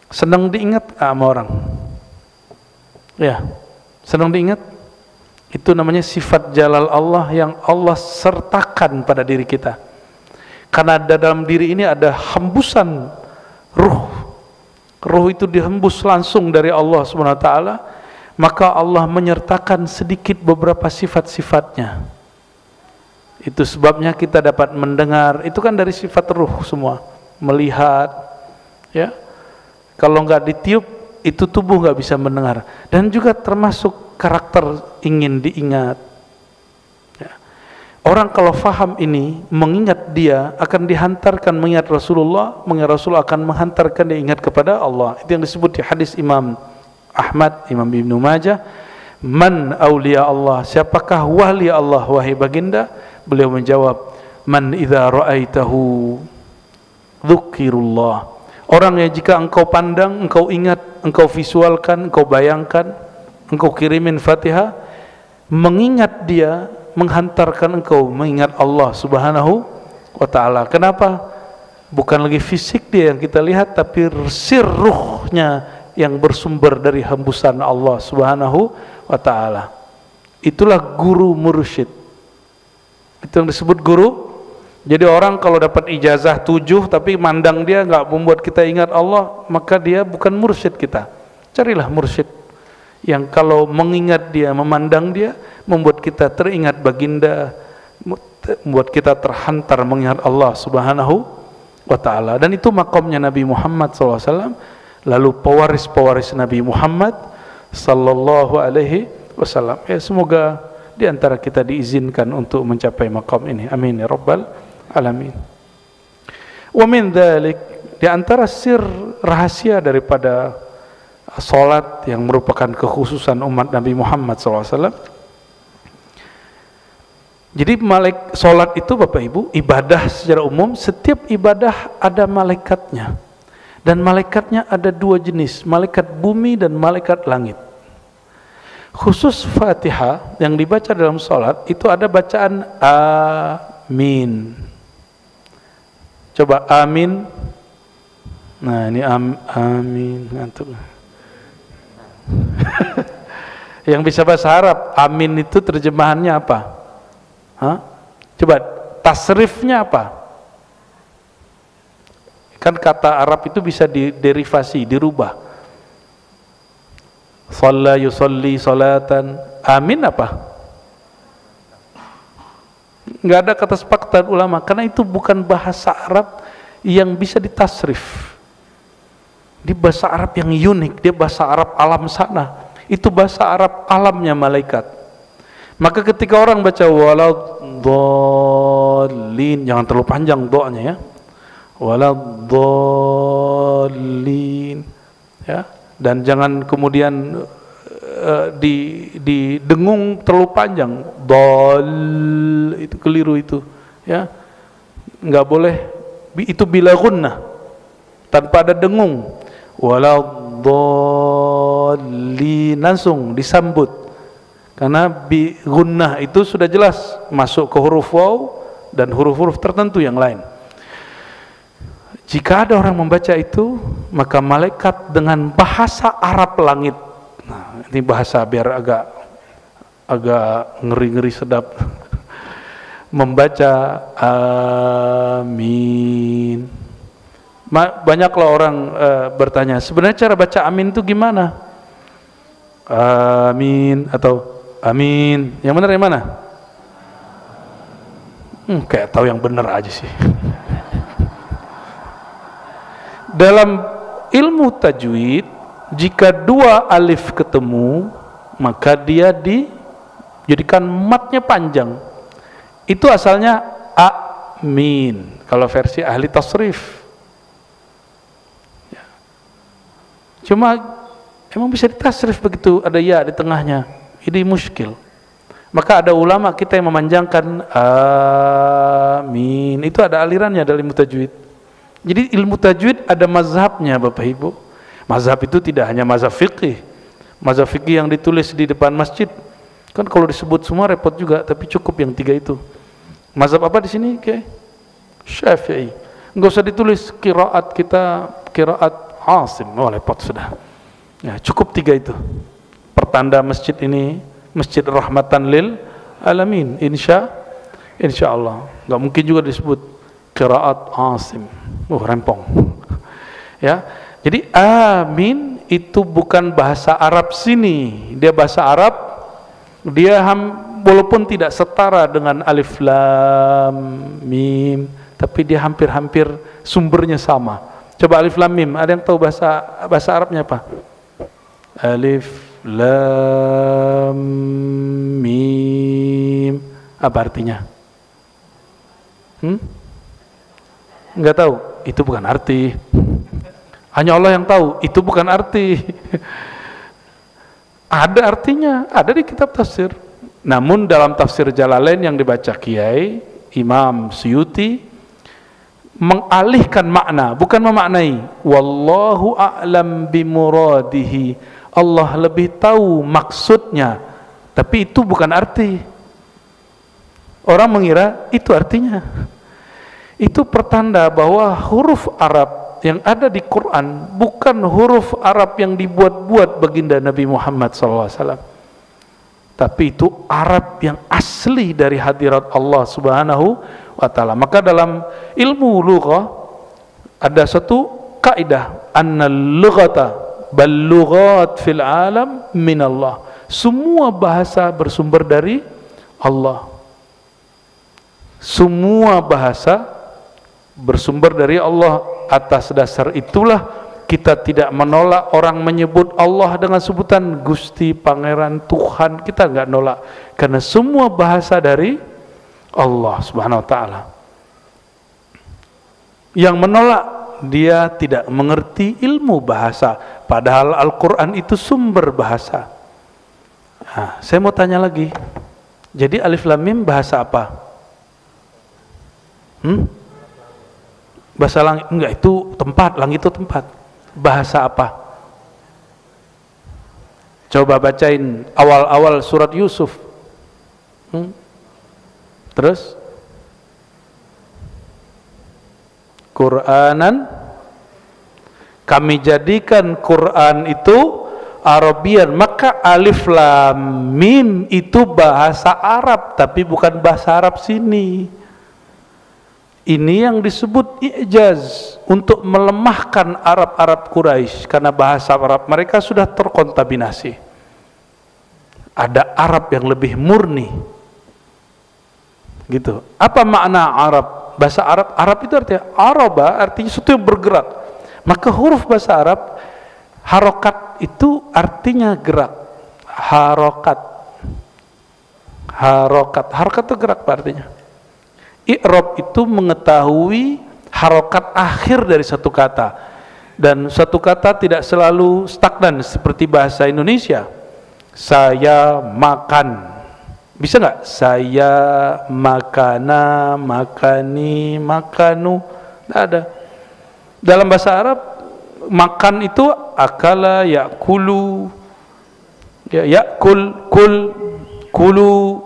Senang diingat sama orang? Ya, senang diingat? Itu namanya sifat jalal Allah yang Allah sertakan pada diri kita. Karena dalam diri ini ada hembusan ruh. Ruh itu dihembus langsung dari Allah SWT, maka Allah menyertakan sedikit beberapa sifat-sifatnya. Itu sebabnya kita dapat mendengar, itu kan dari sifat ruh semua. Melihat, ya. Kalau nggak ditiup, itu tubuh nggak bisa mendengar. Dan juga termasuk karakter ingin diingat. Ya. Orang kalau faham ini, mengingat dia akan dihantarkan mengingat Rasulullah, mengingat Rasul akan menghantarkan dia ingat kepada Allah. Itu yang disebut di hadis Imam Ahmad, Imam Ibnu Majah, man awliya Allah, siapakah wali Allah wahai baginda? Beliau menjawab, man idza ra'aitahu dzukirullah, orang yang jika engkau pandang, engkau ingat, engkau visualkan, engkau bayangkan, engkau kirimin Fatihah, mengingat dia menghantarkan engkau mengingat Allah Subhanahu wa ta'ala. Kenapa? Bukan lagi fisik dia yang kita lihat, tapi sirruhnya yang bersumber dari hembusan Allah Subhanahu wa ta'ala. Itulah guru mursyid. Itu yang disebut guru. Jadi orang kalau dapat ijazah 7 tapi mandang dia nggak membuat kita ingat Allah, maka dia bukan mursyid kita. Carilah mursyid yang kalau mengingat dia, memandang dia, membuat kita teringat baginda, membuat kita terhantar mengingat Allah Subhanahu wa ta'ala. Dan itu makamnya Nabi Muhammad SAW. Lalu pewaris-pewaris Nabi Muhammad sallallahu alaihi wasallam. Ya, semoga di antara kita diizinkan untuk mencapai makam ini. Amin ya rabbal alamin. Wa min dzalik, di antara sir rahasia daripada salat yang merupakan kekhususan umat Nabi Muhammad SAW. Jadi salat itu Bapak Ibu, ibadah secara umum, setiap ibadah ada malaikatnya. Dan malaikatnya ada 2 jenis, malaikat bumi dan malaikat langit. Khusus Fatihah yang dibaca dalam salat itu ada bacaan amin. Coba amin. Nah, ini amin ngantuk. Yang bisa bahasa Arab, amin itu terjemahannya apa? Hah? Coba tasrifnya apa? Kan kata Arab itu bisa diderivasi, dirubah. Shalla yusalli salatan. Amin apa? Nggak ada kata sepakat ulama, karena itu bukan bahasa Arab yang bisa ditasrif. Di bahasa Arab yang unik, dia bahasa Arab alam sana. Itu bahasa Arab alamnya malaikat. Maka ketika orang baca waladhdallin, jangan terlalu panjang doanya ya. Waladhdallin, ya, dan jangan kemudian didengung terlalu panjang. Dal itu keliru itu, ya, nggak boleh. Itu bila gunnah, tanpa ada dengung. Waladhdallin langsung disambut, karena bi gunnah itu sudah jelas masuk ke huruf waw dan huruf-huruf tertentu yang lain. Jika ada orang membaca itu, maka malaikat dengan bahasa Arab langit, nah ini bahasa biar agak ngeri-ngeri sedap, membaca amin. Banyaklah orang bertanya, sebenarnya cara baca amin itu gimana? Amin atau amin, yang benar yang mana? Kayak tahu yang benar aja sih. Dalam ilmu tajwid, jika 2 alif ketemu, maka dia dijadikan matnya panjang. Itu asalnya amin kalau versi ahli tasrif. Ya. Cuma emang bisa ditasrif begitu, ada ya di tengahnya. Ini muskil. Maka ada ulama kita yang memanjangkan amin. Itu ada alirannya dalam ilmu tajwid. Jadi ilmu tajwid ada mazhabnya Bapak Ibu. Mazhab itu tidak hanya mazhab fikih. Mazhab fikih yang ditulis di depan masjid. Kan kalau disebut semua repot juga, tapi cukup yang 3 itu. Mazhab apa di sini? Syafi'i. Enggak usah ditulis qiraat kita, qiraat Asim. Oh, repot sudah. Ya, cukup 3 itu. Pertanda masjid ini masjid rahmatan lil alamin. Insya Allah. Enggak mungkin juga disebut qiraat Asim. Rempong. Ya. Jadi amin itu bukan bahasa Arab sini. Dia bahasa Arab. Dia walaupun tidak setara dengan alif lam mim, tapi dia hampir-hampir sumbernya sama. Coba alif lam mim, ada yang tahu bahasa Arabnya apa? Alif lam mim, apa artinya? Enggak tahu. Itu bukan arti. Hanya Allah yang tahu. Itu bukan arti. Ada artinya, ada di kitab tafsir. Namun dalam tafsir Jalalain yang dibaca Kiai Imam Suyuti mengalihkan makna, bukan memaknai. Wallahu a'lam bimuradihi. Allah lebih tahu maksudnya. Tapi itu bukan arti. Orang mengira itu artinya. Itu pertanda bahwa huruf Arab yang ada di Quran bukan huruf Arab yang dibuat-buat baginda Nabi Muhammad SAW, tapi itu Arab yang asli dari hadirat Allah Subhanahu wa Ta'ala. Maka dalam ilmu lughah ada satu kaidah, annal lughata bal lughat fil alam min Allah. Semua bahasa bersumber dari Allah. Semua bahasa bersumber dari Allah. Atas dasar itulah kita tidak menolak orang menyebut Allah dengan sebutan Gusti, Pangeran, Tuhan. Kita nggak nolak, karena semua bahasa dari Allah Subhanahu wa Ta'ala. Yang menolak, dia tidak mengerti ilmu bahasa, padahal Al-Quran itu sumber bahasa. Nah, saya mau tanya lagi, jadi alif lam mim bahasa apa? Bahasa langit? Enggak, itu tempat. Langit itu tempat. Bahasa apa? Coba bacain awal-awal surat Yusuf. Terus Qur'anan, kami jadikan Quran itu Arabian. Maka alif lam mim itu bahasa Arab, tapi bukan bahasa Arab sini. Ini yang disebut i'jaz, untuk melemahkan Arab-Arab Quraisy, karena bahasa Arab mereka sudah terkontaminasi. Ada Arab yang lebih murni. Gitu. Apa makna Arab? Bahasa Arab, Arab itu artinya araba, artinya sesuatu yang bergerak. Maka huruf bahasa Arab, harokat itu artinya gerak. Harokat. Harokat itu gerak artinya. I'rab itu mengetahui harokat akhir dari satu kata, dan satu kata tidak selalu stagnan seperti bahasa Indonesia. Saya makan, bisa nggak? Saya makana, makani, makanu, tidak ada. Dalam bahasa Arab makan itu akala, yakulu, ya, yakul, kul, kulu,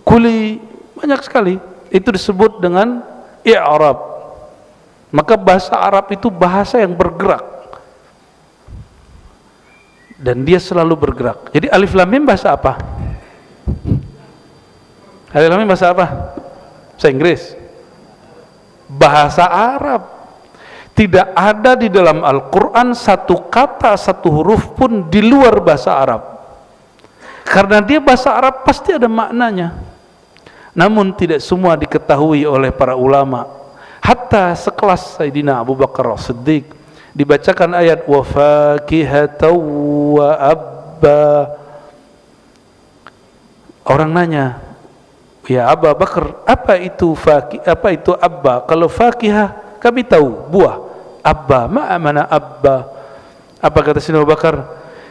kuli. Banyak sekali itu disebut dengan i'rab. Maka bahasa Arab itu bahasa yang bergerak, dan dia selalu bergerak. Jadi alif lam mim bahasa apa? Alif lam mim bahasa apa? Bahasa Inggris. Bahasa Arab. Tidak ada di dalam Al-Quran satu kata, satu huruf pun di luar bahasa Arab. Karena dia bahasa Arab pasti ada maknanya. Namun tidak semua diketahui oleh para ulama. Hatta sekelas Sayyidina Abu Bakar As-Siddiq, dibacakan ayat wa fakihatan wa abba. Orang nanya, ya Abu Bakar, apa itu abba? Kalau fakihah kami tahu buah. Abba, mana abba? Apa kata Sayyidina Abu Bakar?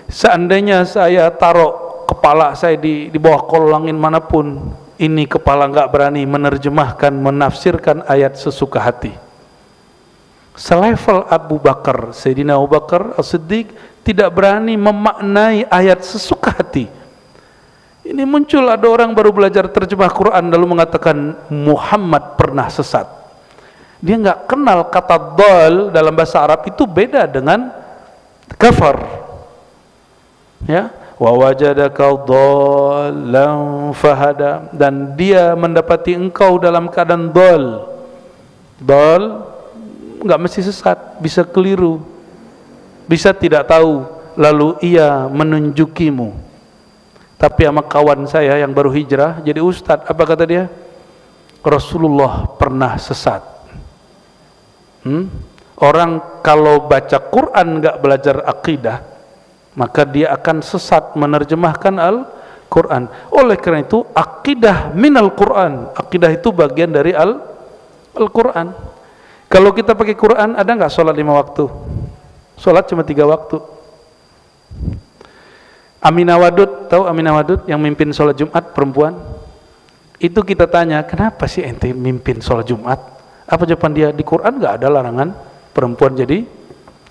Seandainya saya taruh kepala saya di bawah kolong angin manapun, ini kepala nggak berani menerjemahkan, menafsirkan ayat sesuka hati. selevel Abu Bakar, Sayyidina Abu Bakar As-Siddiq tidak berani memaknai ayat sesuka hati. Ini muncul ada orang baru belajar terjemah Quran lalu mengatakan Muhammad pernah sesat. Dia nggak kenal kata dal dalam bahasa Arab itu beda dengan kafar. Ya, wa wajadaka dhallan fahada, dan dia mendapati engkau dalam keadaan dal. Dal nggak mesti sesat, bisa keliru, bisa tidak tahu, lalu ia menunjukimu. Tapi sama kawan saya yang baru hijrah jadi ustadz, apa kata dia? Rasulullah pernah sesat. Orang kalau baca Quran nggak belajar akidah, maka dia akan sesat menerjemahkan Al-Quran. Oleh karena itu akidah minal Quran, akidah itu bagian dari Al-Quran. Kalau kita pakai Quran, ada nggak sholat 5 waktu? Sholat cuma 3 waktu. Aminah Wadud, tahu Aminah Wadud yang mimpin sholat Jumat perempuan? Itu kita tanya, kenapa sih ente mimpin sholat Jumat? Apa jawaban dia? Di Quran nggak ada larangan perempuan jadi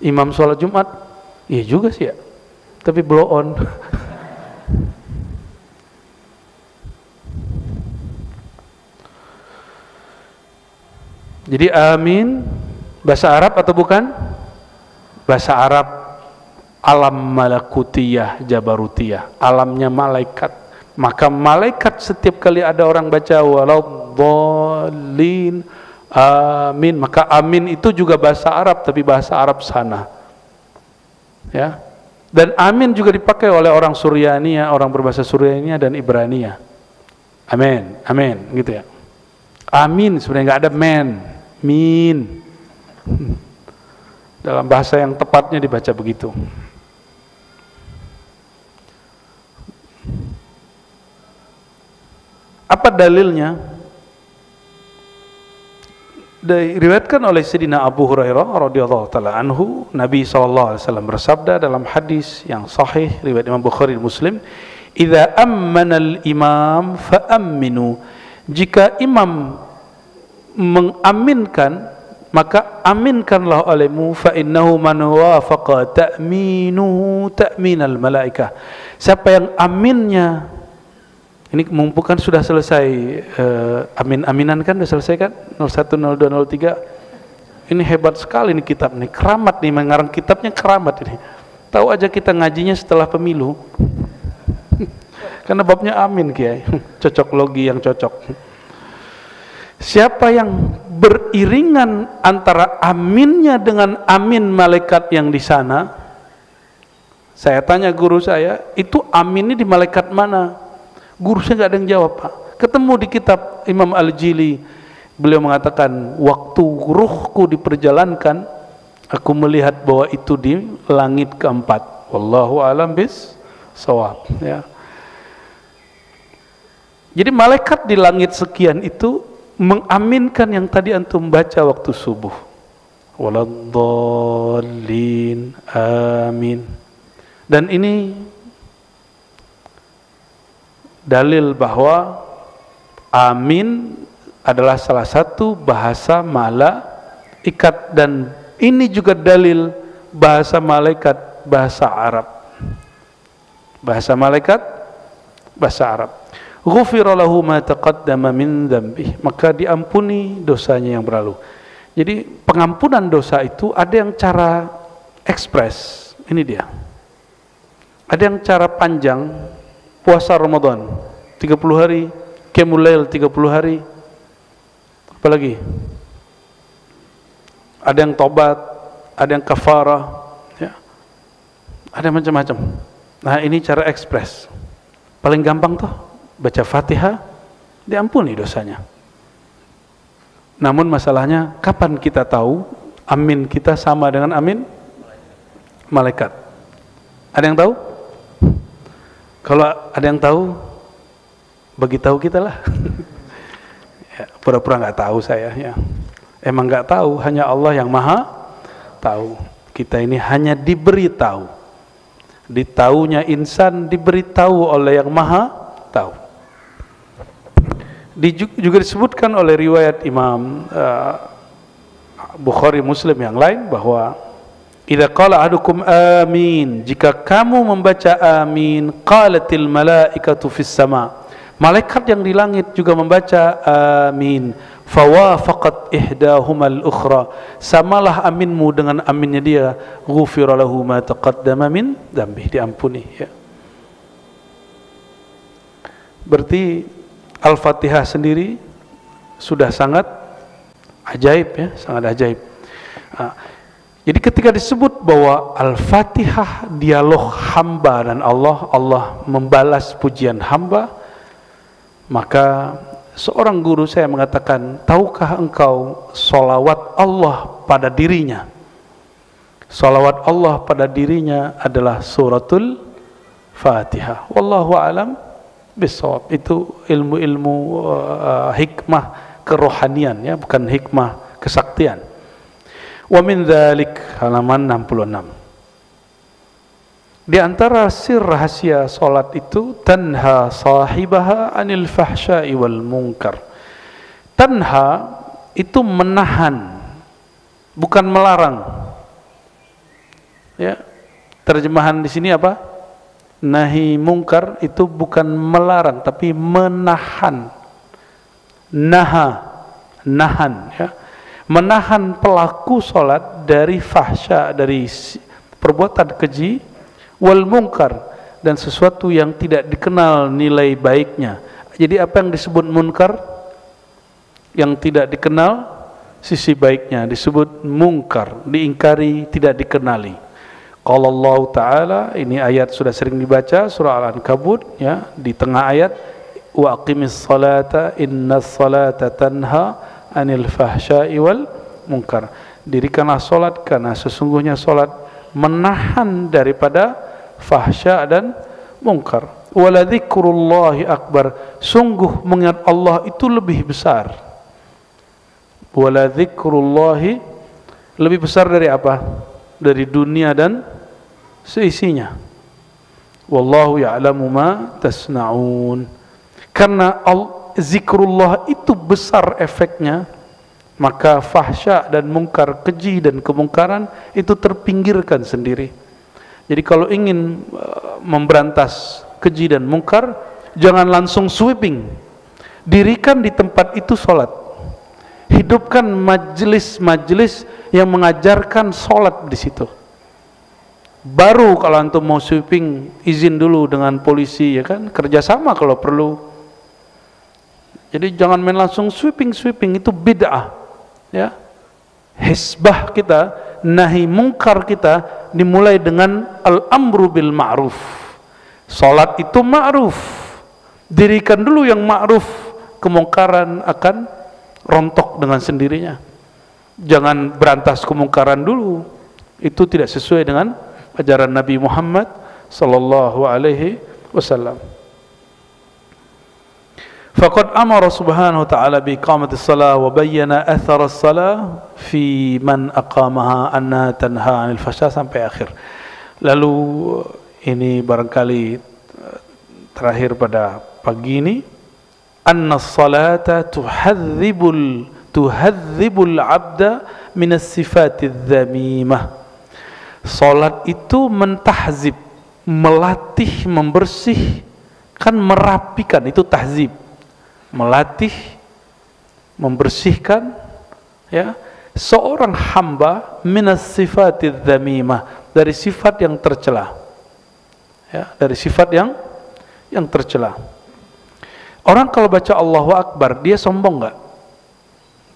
imam sholat Jumat. Iya juga sih ya, tapi blow on. Jadi amin bahasa Arab atau bukan? Bahasa Arab alam malakutiyah jabarutiyah, alamnya malaikat. Maka malaikat setiap kali ada orang baca waladhdallin amin, maka amin itu juga bahasa Arab tapi bahasa Arab sana. Ya. Dan amin juga dipakai oleh orang Suryaniyah, orang berbahasa Suryaniyah dan Ibraniyah. Amin, amin gitu ya. Amin sebenarnya nggak ada men, min. Dalam bahasa yang tepatnya dibaca begitu. Apa dalilnya? Diriwayatkan oleh Sayyidina Abu Hurairah radhiyallahu taala anhu, Nabi SAW bersabda dalam hadis yang sahih riwayat Imam Bukhari dan Muslim, "Idza ammana al-imam fa aminu." Jika imam mengaminkan, maka aminkanlah olehmu, fa innahu man wafaqa ta'minuhu ta'minal malaikah. Siapa yang aminnya, ini mumpung kan sudah selesai amin-aminan kan, sudah selesai kan 01, 02, 03. Ini hebat sekali nih kitab nih, keramat nih, mengarang kitabnya keramat ini. Tahu aja kita ngajinya setelah pemilu. Karena babnya amin kiai, cocok logi yang cocok. Siapa yang beriringan antara aminnya dengan amin malaikat yang di sana? Saya tanya guru saya, itu amin ini di malaikat mana? Guru saya nggak ada yang jawab, Pak. Ketemu di kitab Imam Al-Jili, beliau mengatakan, waktu ruhku diperjalankan, aku melihat bahwa itu di langit keempat. Wallahu a'lam bis-shawab. Ya. Jadi malaikat di langit sekian itu mengaminkan yang tadi antum baca waktu subuh. Waladhdallin, amin. Dan ini dalil bahwa amin adalah salah satu bahasa malaikat, dan ini juga dalil bahasa malaikat, bahasa Arab. Bahasa malaikat, bahasa Arab. Ghufira lahu ma taqaddama min dzambih, maka diampuni dosanya yang berlalu. Jadi pengampunan dosa itu ada yang cara ekspres, ini dia. Ada yang cara panjang, puasa Ramadan 30 hari, Qiyamul Lail 30 hari. Apalagi? Ada yang tobat, ada yang kafarah, ya. Ada macam-macam. Nah, ini cara ekspres. Paling gampang tuh baca Fatihah, diampuni dosanya. Namun masalahnya, kapan kita tahu amin kita sama dengan amin malaikat? Ada yang tahu? Kalau ada yang tahu, bagi tahu kita lah. Ya, pura-pura nggak tahu saya. Ya. Emang nggak tahu, hanya Allah yang maha tahu. Kita ini hanya diberi tahu. Ditaunya insan diberitahu oleh yang maha tahu. Juga disebutkan oleh riwayat Imam Bukhari, Muslim yang lain bahwa idza qala ahadukum amin, jika kamu membaca amin, qalatil malaikatu fis sama, malaikat yang di langit juga membaca amin, fawafaqat ihdahumal ukhra, samalah aminmu dengan aminnya dia, ghufira lahu ma taqaddama min dzambi, diampuni ya. Berarti Al-Fatihah sendiri sudah sangat ajaib ya, sangat ajaib. Jadi ketika disebut bahwa Al-Fatihah dialog hamba dan Allah, Allah membalas pujian hamba, maka seorang guru saya mengatakan, tahukah engkau solawat Allah pada dirinya? Solawat Allah pada dirinya adalah suratul Fatihah. Wallahu a'lam bisawab. Itu ilmu-ilmu hikmah kerohanian ya, bukan hikmah kesaktian. Wa min dzalik, halaman 66. Di antara sir rahasia salat itu, tanha sahibaha anil fahsya'i wal munkar. Tanha itu menahan, bukan melarang. Ya. Terjemahan di sini apa? Nahi mungkar itu bukan melarang tapi menahan. Nahan ya. Menahan pelaku salat dari fahsya, dari perbuatan keji, wal munkar, dan sesuatu yang tidak dikenal nilai baiknya. Jadi apa yang disebut munkar? Yang tidak dikenal sisi baiknya disebut munkar, diingkari, tidak dikenali. Qala Allah Ta'ala, ini ayat sudah sering dibaca, surah Al-Ankabut ya, di tengah ayat, wa aqimis salata innas salata tanha anil fahsya'i wal munkar. Dirikanlah salat karena sesungguhnya salat menahan daripada fahsya dan mungkar. Wala dzikrullahi akbar, sungguh mengingat Allah itu lebih besar. Wala dzikrullahi, lebih besar dari apa? Dari dunia dan seisinya. Wallahu ya'lamu ma tasna'un. Karena zikrullah itu besar efeknya, maka fahsya dan mungkar, keji dan kemungkaran itu terpinggirkan sendiri. Jadi kalau ingin memberantas keji dan mungkar, jangan langsung sweeping. Dirikan di tempat itu salat. Hidupkan majelis-majelis yang mengajarkan salat di situ. Baru kalau antum mau sweeping, izin dulu dengan polisi ya kan, kerjasama kalau perlu. Jadi jangan main langsung sweeping, itu bid'ah ya. Hisbah kita, nahi mungkar kita dimulai dengan al-amru bil ma'ruf. Salat itu ma'ruf. Dirikan dulu yang ma'ruf, kemungkaran akan rontok dengan sendirinya. Jangan berantas kemungkaran dulu. Itu tidak sesuai dengan ajaran Nabi Muhammad sallallahu alaihi wasallam. Faqad amara subhanahu wa ta'ala bi iqamati shalah wa bayyana athar as-salah fi man aqamaha anna tanha 'anil fahsya, sampai akhir. Lalu ini barangkali terakhir pada pagi ini, anna as-salata tuhadzibul 'abda min as-sifatidz dzamimah. Salat itu mentahzib, melatih, membersihkan, merapikan, itu tahzib. Melatih, membersihkan ya seorang hamba minas sifatidz dzamimah, dari sifat yang tercela. Ya, dari sifat yang tercela. Orang kalau baca Allahu Akbar, dia sombong enggak?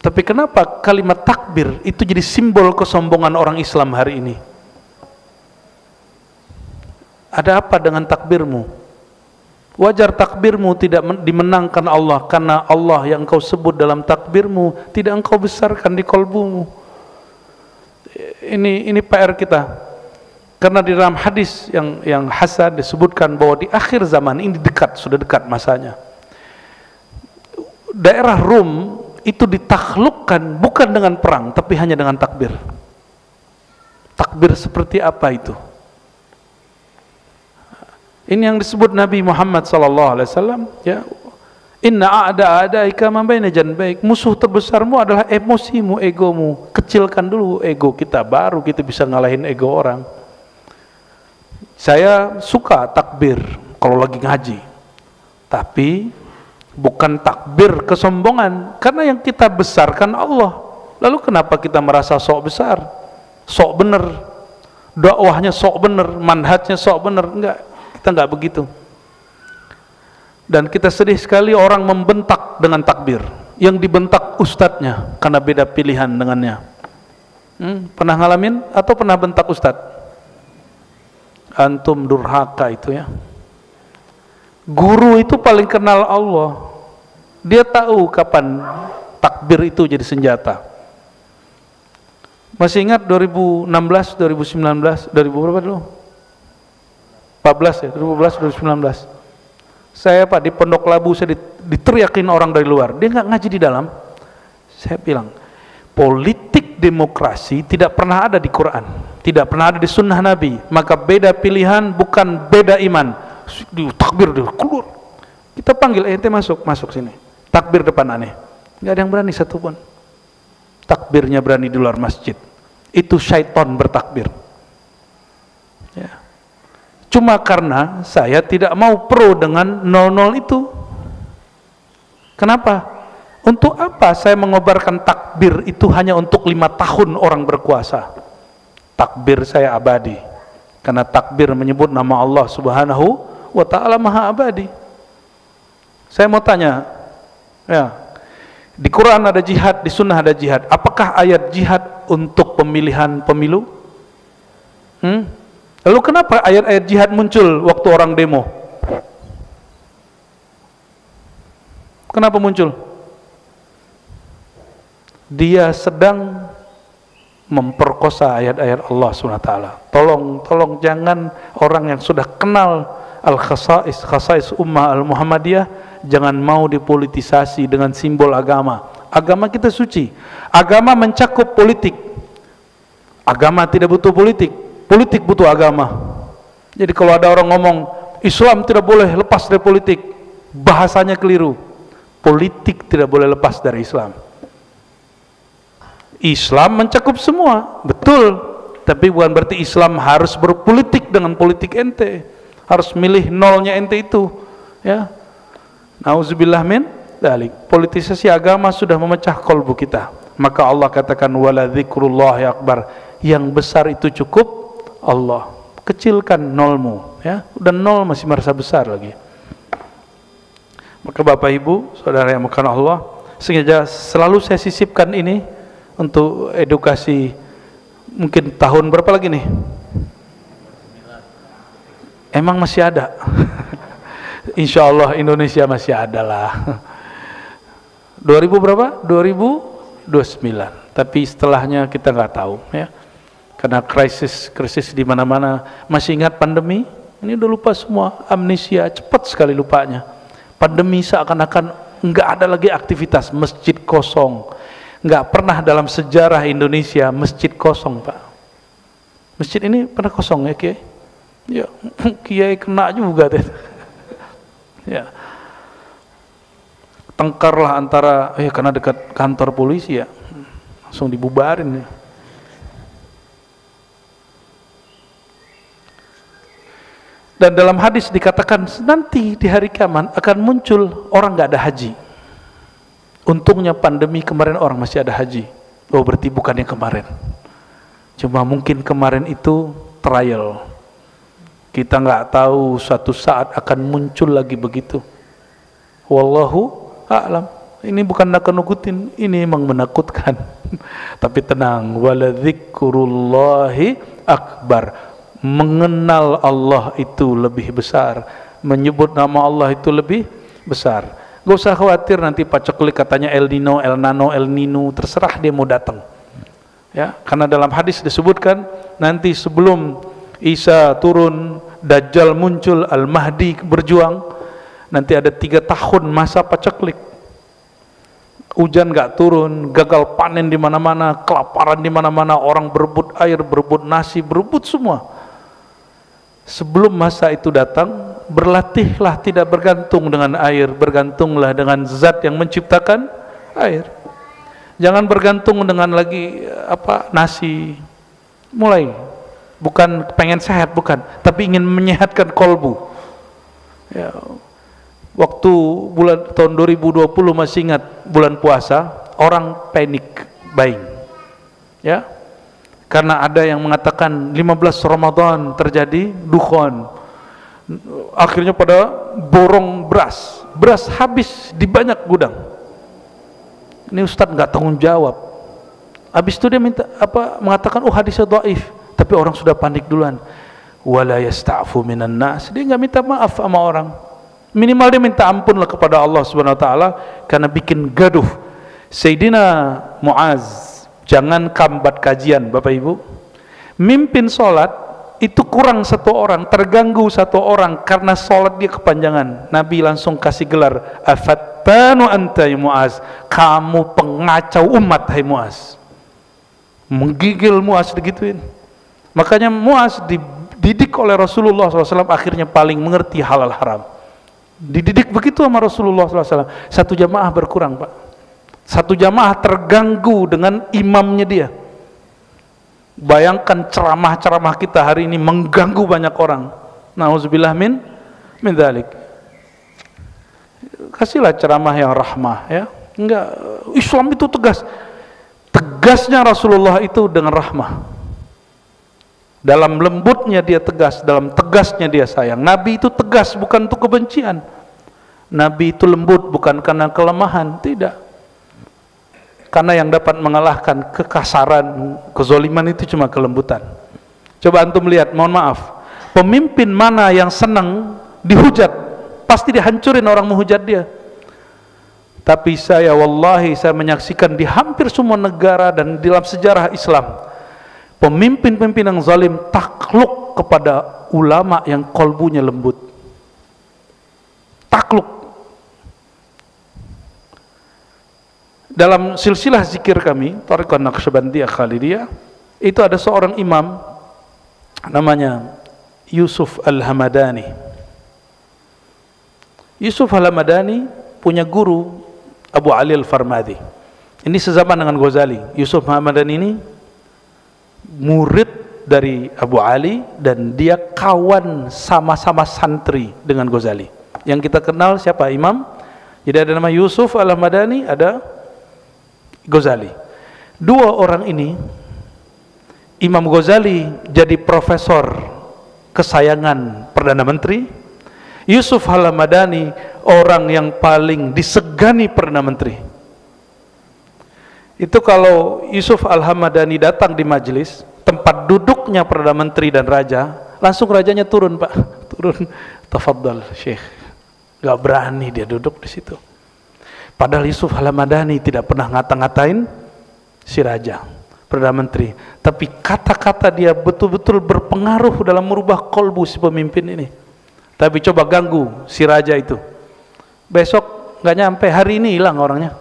Tapi kenapa kalimat takbir itu jadi simbol kesombongan orang Islam hari ini? Ada apa dengan takbirmu? Wajar takbirmu tidak dimenangkan Allah, karena Allah yang engkau sebut dalam takbirmu tidak engkau besarkan di kolbumu. Ini PR kita. Karena di dalam hadis yang hasan disebutkan bahwa di akhir zaman ini sudah dekat masanya. Daerah Rum itu ditaklukkan bukan dengan perang, tapi hanya dengan takbir. Takbir seperti apa itu? Ini yang disebut Nabi Muhammad SAW ya, inna a'daika ma baina janbaik, musuh terbesarmu adalah emosimu, egomu, kecilkan dulu ego kita, baru kita bisa ngalahin ego orang. Saya suka takbir kalau lagi ngaji, tapi bukan takbir kesombongan, karena yang kita besarkan Allah. Lalu kenapa kita merasa sok besar, sok bener, dakwahnya sok bener, manhajnya sok bener? Enggak, kita enggak begitu. Dan kita sedih sekali orang membentak dengan takbir, yang dibentak ustadznya karena beda pilihan dengannya. Pernah ngalamin atau pernah bentak ustadz? Antum durhaka itu ya. Guru itu paling kenal Allah, dia tahu kapan takbir itu jadi senjata. Masih ingat 2016, 2019, 2000 berapa dulu? 14 ya, 2014, 2019. Saya Pak di Pondok Labu, saya diteriakin orang dari luar, dia nggak ngaji di dalam. Saya bilang, politik demokrasi tidak pernah ada di Quran, tidak pernah ada di sunnah Nabi. Maka beda pilihan bukan beda iman. Takbir dia keluar, kita panggil, ente masuk sini, takbir depan aneh. Nggak ada yang berani satupun. Takbirnya berani di luar masjid. Itu syaitan bertakbir ya. Cuma karena saya tidak mau pro dengan 00 itu. Kenapa? Untuk apa saya mengobarkan takbir itu hanya untuk 5 tahun orang berkuasa? Takbir saya abadi, karena takbir menyebut nama Allah Subhanahu wa ta'ala maha abadi. Saya mau tanya ya, di Quran ada jihad, di sunnah ada jihad. Apakah ayat jihad untuk pemilihan pemilu? Lalu kenapa ayat-ayat jihad muncul waktu orang demo? Kenapa muncul? Dia sedang memperkosa ayat-ayat Allah SWT. Tolong jangan orang yang sudah kenal khasais ummah al-Muhammadiyah, jangan mau dipolitisasi dengan simbol agama. Agama kita suci. Agama mencakup politik. Agama tidak butuh politik, politik butuh agama. Jadi kalau ada orang ngomong Islam tidak boleh lepas dari politik, bahasanya keliru. Politik tidak boleh lepas dari Islam. Islam mencakup semua, betul, tapi bukan berarti Islam harus berpolitik dengan politik ente, harus milih nolnya ente itu ya. Nauzubillah min dzalik. Politisasi agama sudah memecah kolbu kita. Maka Allah katakan wala dzikrullahi akbar, yang besar itu cukup Allah. Kecilkan nolmu ya, udah nol masih merasa besar lagi. Maka Bapak Ibu, saudara yang mukana Allah, sengaja selalu saya sisipkan ini untuk edukasi. Mungkin tahun berapa lagi nih? Emang masih ada? Insya Allah Indonesia masih ada lah. 2000 berapa? 2029. Tapi setelahnya kita nggak tahu ya. Karena krisis di mana-mana. Masih ingat pandemi? Ini udah lupa semua, amnesia, cepat sekali lupanya. Pandemi seakan-akan nggak ada lagi aktivitas, masjid kosong. Nggak pernah dalam sejarah Indonesia masjid kosong, Pak. Masjid ini pernah kosong ya, Kiai? Ya, Kiai kena juga deh. Ya. Tengkarlah antara karena dekat kantor polisi ya. Langsung dibubarin ya. Dan dalam hadis dikatakan nanti di hari kiamat akan muncul orang nggak ada haji. Untungnya pandemi kemarin orang masih ada haji. Oh berarti bukan yang kemarin. Cuma mungkin kemarin itu trial. Kita nggak tahu suatu saat akan muncul lagi begitu. Wallahu a'lam. Ini bukan nakut-nakutin, ini memang menakutkan. Tapi tenang, waladzikrullahi akbar. Mengenal Allah itu lebih besar, menyebut nama Allah itu lebih besar. Gak usah khawatir nanti paceklik katanya El Nino, El Nano, El Nino, terserah dia mau datang. Ya, karena dalam hadis disebutkan nanti sebelum Isa turun, Dajjal muncul, Al-Mahdi berjuang, nanti ada 3 tahun masa paceklik. Hujan gak turun, gagal panen di mana-mana, kelaparan di mana-mana, orang berebut air, berebut nasi, berebut semua. Sebelum masa itu datang, berlatihlah tidak bergantung dengan air, bergantunglah dengan zat yang menciptakan air. Jangan bergantung dengan lagi nasi. Mulai, bukan pengen sehat, bukan, tapi ingin menyehatkan kolbu. Ya, waktu tahun 2020 masih ingat bulan puasa, orang panik buying, ya, karena ada yang mengatakan 15 Ramadan terjadi dukhon. Akhirnya pada borong beras habis di banyak gudang. Ini Ustadz nggak tanggung jawab. Habis itu dia mengatakan hadisnya dhaif, tapi orang sudah panik duluan. Wala yasta'fu minan nas, dia nggak minta maaf sama orang. Minimal dia minta ampun lah kepada Allah Subhanahu wa taala karena bikin gaduh. Sayyidina Muaz, jangan kambat kajian Bapak Ibu. Mimpin sholat itu kurang satu orang, terganggu satu orang karena sholat dia kepanjangan. Nabi langsung kasih gelar, afattanu anta ya Muaz, kamu pengacau umat hai Muaz. Menggigil Muaz digituin. Makanya Muaz dididik oleh Rasulullah SAW, akhirnya paling mengerti halal haram. Dididik begitu sama Rasulullah SAW. Satu jamaah berkurang, Pak. Satu jamaah terganggu dengan imamnya dia. Bayangkan ceramah-ceramah kita hari ini mengganggu banyak orang. Nauzubillah min dzalik. Kasihlah ceramah yang rahmah, ya. Enggak, Islam itu tegas. Tegasnya Rasulullah itu dengan rahmah. Dalam lembutnya dia tegas, dalam tegasnya dia sayang. Nabi itu tegas bukan untuk kebencian. Nabi itu lembut bukan karena kelemahan, tidak. Karena yang dapat mengalahkan kekasaran, kezoliman itu cuma kelembutan. Coba antum lihat, mohon maaf, pemimpin mana yang senang dihujat, pasti dihancurin orang menghujat dia. Tapi wallahi saya menyaksikan di hampir semua negara dan dalam sejarah Islam, pemimpin-pemimpin yang zalim takluk kepada ulama yang kolbunya lembut. Takluk. Dalam silsilah zikir kami, Thariqah Naqsyabandiyah Khalidiyah, itu ada seorang imam namanya Yusuf Al-Hamadani. Yusuf Al-Hamadani punya guru Abu Ali Al-Farmadi. Ini sezaman dengan Ghazali. Yusuf Al-Hamadani ini murid dari Abu Ali dan dia kawan sama-sama santri dengan Ghazali. Yang kita kenal siapa? Imam. Jadi ada nama Yusuf Al-Hamadani, ada Ghazali. Dua orang ini, Imam Ghazali jadi profesor kesayangan Perdana Menteri, Yusuf Al-Hamadani orang yang paling disegani Perdana Menteri. Itu kalau Yusuf Al-Hamadani datang di majelis tempat duduknya Perdana Menteri dan Raja, langsung rajanya turun, Pak. Turun, tafadhal Syekh. Gak berani dia duduk di situ. Padahal Yusuf Al-Hamadani tidak pernah ngata-ngatain si Raja, Perdana Menteri. Tapi kata-kata dia betul-betul berpengaruh dalam merubah kolbu si pemimpin ini. Tapi coba ganggu si Raja itu. Besok gak nyampe, hari ini hilang orangnya.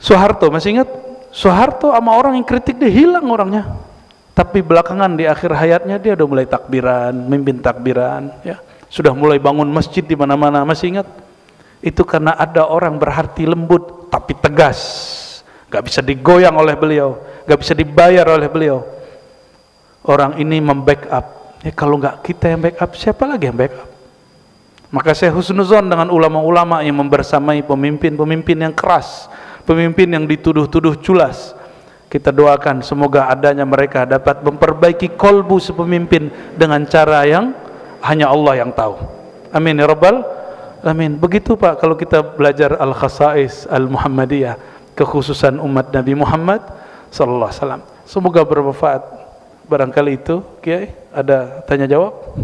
Soeharto, masih ingat? Soeharto sama orang yang kritik dia hilang orangnya. Tapi belakangan di akhir hayatnya dia udah mulai takbiran, mimpin takbiran, ya. Sudah mulai bangun masjid di mana-mana, masih ingat? Itu karena ada orang berhati lembut tapi tegas, gak bisa digoyang oleh beliau, gak bisa dibayar oleh beliau. Orang ini membackup. Ya, kalau nggak kita yang backup, siapa lagi yang backup? Maka saya husnuzon dengan ulama-ulama yang membersamai pemimpin-pemimpin yang keras, pemimpin yang dituduh-tuduh culas. Kita doakan semoga adanya mereka dapat memperbaiki kolbu sepemimpin dengan cara yang hanya Allah yang tahu. Amin ya rabbal alamin. Begitu Pak kalau kita belajar al-khasais al-Muhammadiyah, kekhususan umat Nabi Muhammad sallallahu alaihi wasallam. Semoga bermanfaat. Barangkali itu, Kiai, ada tanya jawab?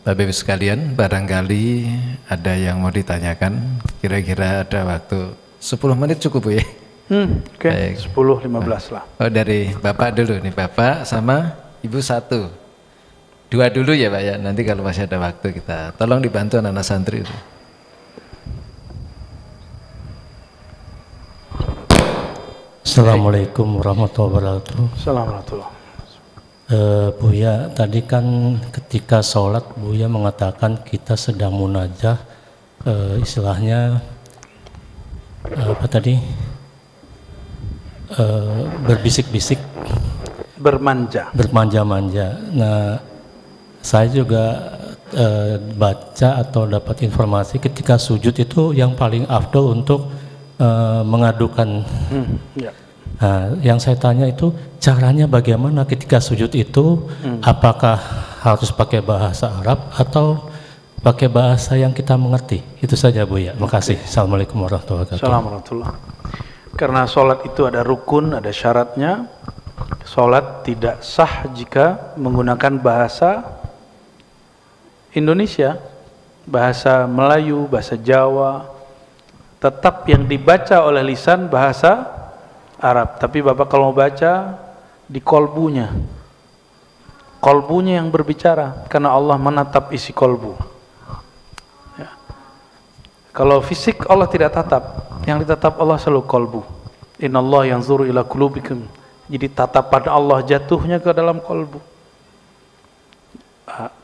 Bapak Ibu sekalian, barangkali ada yang mau ditanyakan. Kira-kira ada waktu 10 menit cukup ya? Oke, 10-15 lah. Oh, dari Bapak dulu nih, Bapak sama Ibu satu. Dua dulu ya Pak ya, nanti kalau masih ada waktu kita tolong dibantu anak-anak santri itu. Assalamualaikum warahmatullahi wabarakatuh. Assalamualaikum. Buya, tadi kan ketika sholat Buya mengatakan kita sedang munajah, istilahnya apa tadi, berbisik-bisik, bermanja-manja. Nah, saya juga baca atau dapat informasi ketika sujud itu yang paling afdol untuk mengadukan. Ya. Nah, yang saya tanya itu caranya bagaimana ketika sujud itu, apakah harus pakai bahasa Arab atau pakai bahasa yang kita mengerti? Itu saja Buya. Makasih. Assalamualaikum warahmatullahi wabarakatuh. Assalamualaikum. Karena sholat itu ada rukun, ada syaratnya. Sholat tidak sah jika menggunakan bahasa Indonesia, bahasa Melayu, bahasa Jawa. Tetap yang dibaca oleh lisan bahasa Arab. Tapi Bapak kalau mau baca di kolbunya yang berbicara, karena Allah menatap isi kolbu. Ya. Kalau fisik Allah tidak tatap, yang ditatap Allah selalu kolbu. Innallaha yanzuru ila qulubikum. Jadi tatapan Allah jatuhnya ke dalam kolbu.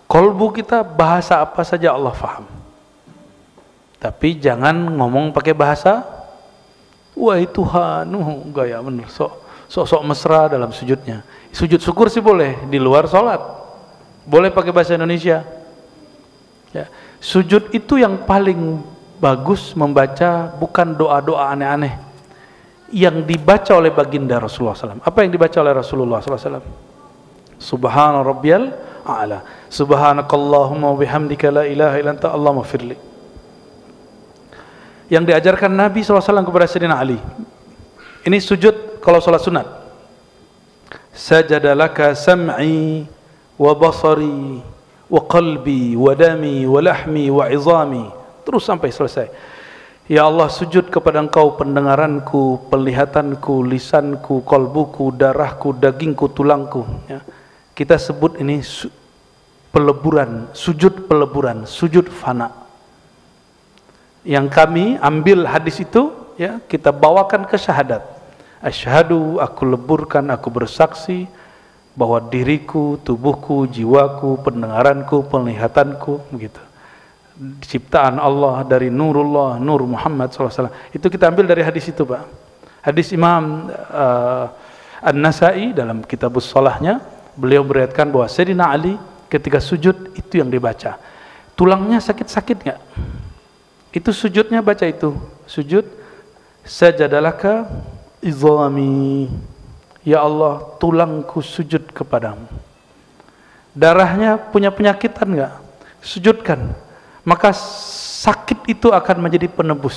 Kolbu kita bahasa apa saja Allah faham. Tapi jangan ngomong pakai bahasa wahai Tuhan, gaya bener, sok mesra dalam sujudnya. Sujud syukur sih boleh, di luar sholat boleh pakai bahasa Indonesia. Ya. Sujud itu yang paling bagus membaca bukan doa-doa aneh-aneh yang dibaca oleh baginda Rasulullah SAW. Apa yang dibaca oleh Rasulullah SAW? Subhana rabbiyal a'la, subhanakallahumma wa bihamdika la ilaha illa anta allahumma firli. Yang diajarkan Nabi SAW kepada Sayyidina Ali. Ini sujud kalau sholat sunat. Sajadalaka sam'i wa basari wa qalbi wa dami wa lahmi wa izami. Terus sampai selesai. Ya Allah, sujud kepada Engkau pendengaranku, penglihatanku, lisanku, kolbuku, darahku, dagingku, tulangku. Ya. Kita sebut ini peleburan, sujud fana. Yang kami ambil hadis itu, ya, kita bawakan ke syahadat. Asyhadu, aku leburkan, aku bersaksi bahwa diriku, tubuhku, jiwaku, pendengaranku, penglihatanku, begitu. Ciptaan Allah dari nurullah, nur Muhammad SAW. Itu kita ambil dari hadis itu, Pak. Hadis Imam An-Nasai dalam kitabus sholahnya, beliau meriwayatkan bahwa Sayyidina Ali ketika sujud itu yang dibaca. Tulangnya sakit-sakit nggak? Itu sujudnya baca itu. Sujud sajadalaka izami. Ya Allah, tulangku sujud kepadamu. Darahnya punya penyakitan enggak? Sujudkan. Maka sakit itu akan menjadi penebus.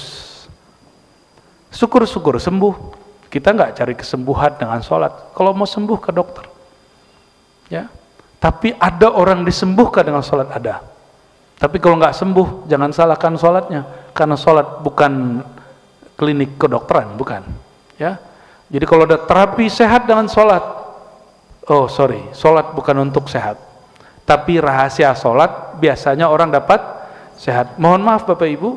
Syukur-syukur sembuh. Kita enggak cari kesembuhan dengan sholat. Kalau mau sembuh ke dokter. Ya. Tapi ada orang disembuhkan dengan sholat, ada. Tapi kalau nggak sembuh, jangan salahkan sholatnya, karena sholat bukan klinik kedokteran, bukan. Ya, jadi kalau ada terapi sehat dengan sholat, oh sorry, sholat bukan untuk sehat. Tapi rahasia sholat biasanya orang dapat sehat. Mohon maaf Bapak Ibu,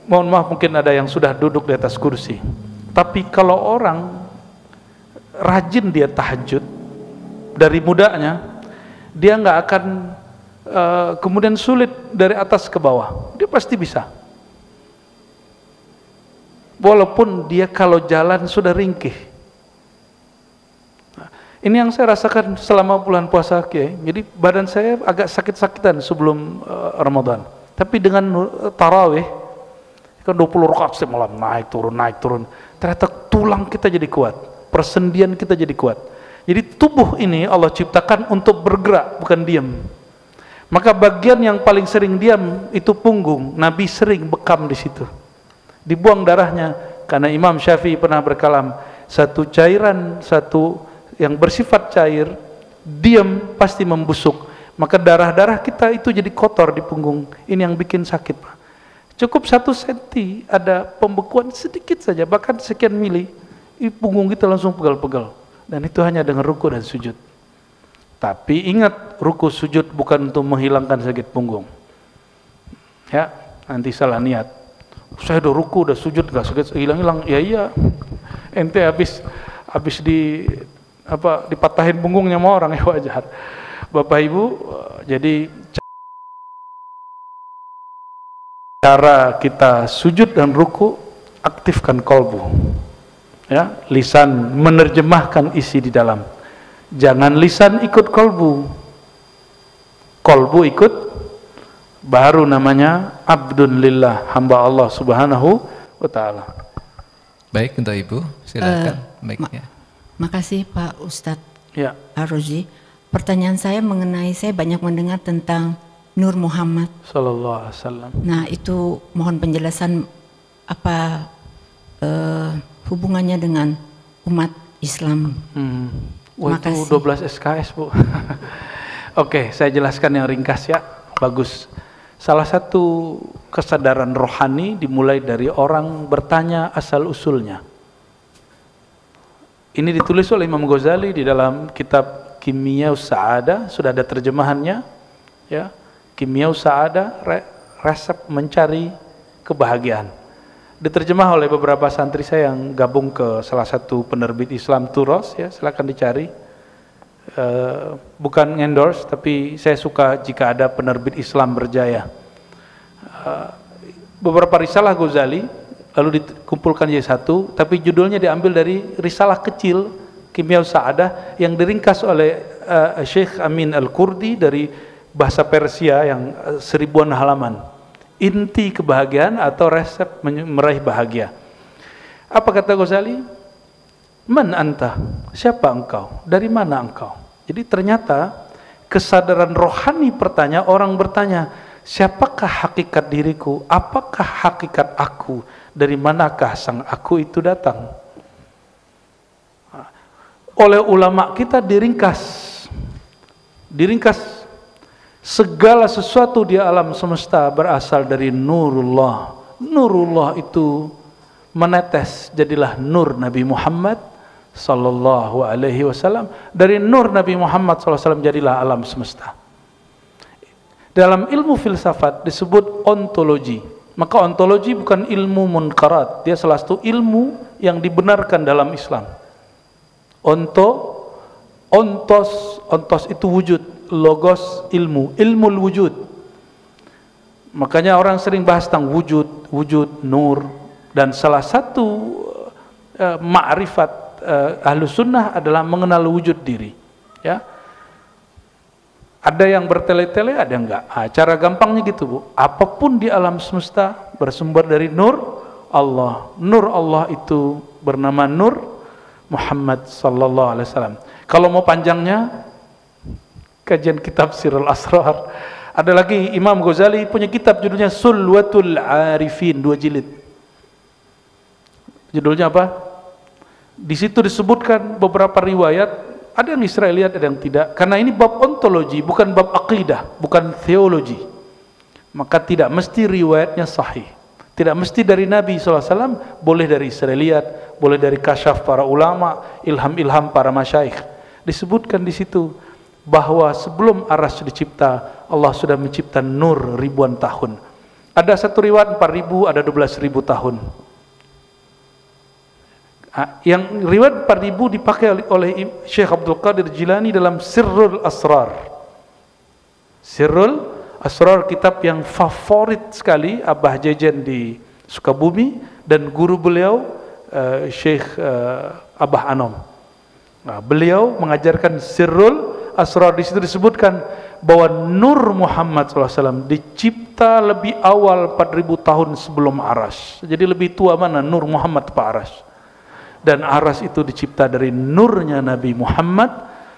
mohon maaf mungkin ada yang sudah duduk di atas kursi. Tapi kalau orang rajin dia tahajud dari mudanya, dia nggak akan kemudian sulit dari atas ke bawah. Dia pasti bisa. Walaupun dia kalau jalan sudah ringkih. Nah, ini yang saya rasakan selama bulan puasa, jadi badan saya agak sakit-sakitan sebelum Ramadan. Tapi dengan tarawih, kan 20 rakaat semalam naik turun. Ternyata tulang kita jadi kuat, persendian kita jadi kuat. Jadi tubuh ini Allah ciptakan untuk bergerak, bukan diam. Maka bagian yang paling sering diam itu punggung. Nabi sering bekam di situ. Dibuang darahnya, karena Imam Syafi'i pernah berkalam, satu cairan, satu yang bersifat cair, diam pasti membusuk. Maka darah-darah kita itu jadi kotor di punggung. Ini yang bikin sakit, Pak. Cukup 1 senti ada pembekuan sedikit saja, bahkan sekian mili, punggung kita langsung pegal-pegal. Dan itu hanya dengan ruku dan sujud. Tapi ingat, ruku sujud bukan untuk menghilangkan sakit punggung. Ya, nanti salah niat. Saya udah ruku, udah sujud, gak sakit, hilang-hilang. Ya iya, ente habis di dipatahin punggungnya sama orang ya wajar. Bapak Ibu, jadi cara kita sujud dan ruku, aktifkan kolbu, ya, lisan menerjemahkan isi di dalam. Jangan lisan ikut kolbu, kolbu ikut, baru namanya abdun lillah, hamba Allah subhanahu wa ta'ala. Baik, untuk Ibu, silakan. Makasih Pak Ustadz Ya. Ar-Ruzi. Pertanyaan saya mengenai, saya banyak mendengar tentang Nur Muhammad Sallallahu Alaihi Wasallam. Nah, itu mohon penjelasan apa hubungannya dengan umat Islam. Wah, itu 12 SKS, Bu. Oke, saya jelaskan yang ringkas ya. Bagus. Salah satu kesadaran rohani dimulai dari orang bertanya asal usulnya. Ini ditulis oleh Imam Ghazali di dalam kitab Kimyaus Sa'adah, sudah ada terjemahannya, ya. Kimyaus Sa'adah, resep mencari kebahagiaan. Diterjemah oleh beberapa santri saya yang gabung ke salah satu penerbit Islam Turos, ya, silakan dicari. Bukan endorse, tapi saya suka jika ada penerbit Islam berjaya. Beberapa risalah Ghazali lalu dikumpulkan jadi satu, tapi judulnya diambil dari risalah kecil Kimyaus Sa'adah yang diringkas oleh Syekh Amin Al-Kurdi dari bahasa Persia yang 1000-an halaman. Inti kebahagiaan atau resep meraih bahagia. Apa kata Ghazali? Man anta? Siapa engkau? Dari mana engkau? Jadi ternyata kesadaran rohani orang bertanya, siapakah hakikat diriku? Apakah hakikat aku? Dari manakah sang aku itu datang? Oleh ulama kita diringkas segala sesuatu di alam semesta berasal dari nurullah. Nurullah itu menetes, jadilah nur Nabi Muhammad sallallahu alaihi wasallam. Dari nur Nabi Muhammad sallallahu alaihi wasallam jadilah alam semesta. Dalam ilmu filsafat disebut ontologi. Maka ontologi bukan ilmu munkarat, dia salah satu ilmu yang dibenarkan dalam Islam. Ontos itu wujud, logos ilmu, ilmul wujud. Makanya orang sering bahas tentang wujud, nur, dan salah satu ma'rifat Ahlus Sunnah adalah mengenal wujud diri. Ya, ada yang bertele-tele, ada yang enggak. Cara gampangnya gitu, Bu. Apapun di alam semesta bersumber dari nur Allah. Nur Allah itu bernama Nur Muhammad sallallahu alaihi wasallam. Kalau mau panjangnya, kajian kitab Sirrul Asrar. Ada lagi Imam Ghazali punya kitab judulnya Sulwatul Arifin, 2 jilid. Judulnya apa? Di situ disebutkan beberapa riwayat, ada yang Israeliat, ada yang tidak. Karena ini bab ontologi, bukan bab akidah, bukan teologi. Maka tidak mesti riwayatnya sahih. Tidak mesti dari Nabi SAW, boleh dari Israeliat, boleh dari kasyaf para ulama, ilham-ilham para masyaikh. Disebutkan di situ bahwa sebelum arasy dicipta, Allah sudah mencipta nur ribuan tahun. Ada satu riwayat 4000, ada 12.000 tahun. Yang riwayat 4000 dipakai oleh Syekh Abdul Qadir Jilani dalam Sirrul Asrar. Sirrul Asrar, kitab yang favorit sekali Abah Jejen di Sukabumi dan guru beliau Syekh Abah Anom. Nah, beliau mengajarkan Sirrul Asrar. Di situ disebutkan bahwa Nur Muhammad SAW dicipta lebih awal 4000 tahun sebelum Aras. Jadi lebih tua mana Nur Muhammad Pak Aras? Dan Aras itu dicipta dari nurnya Nabi Muhammad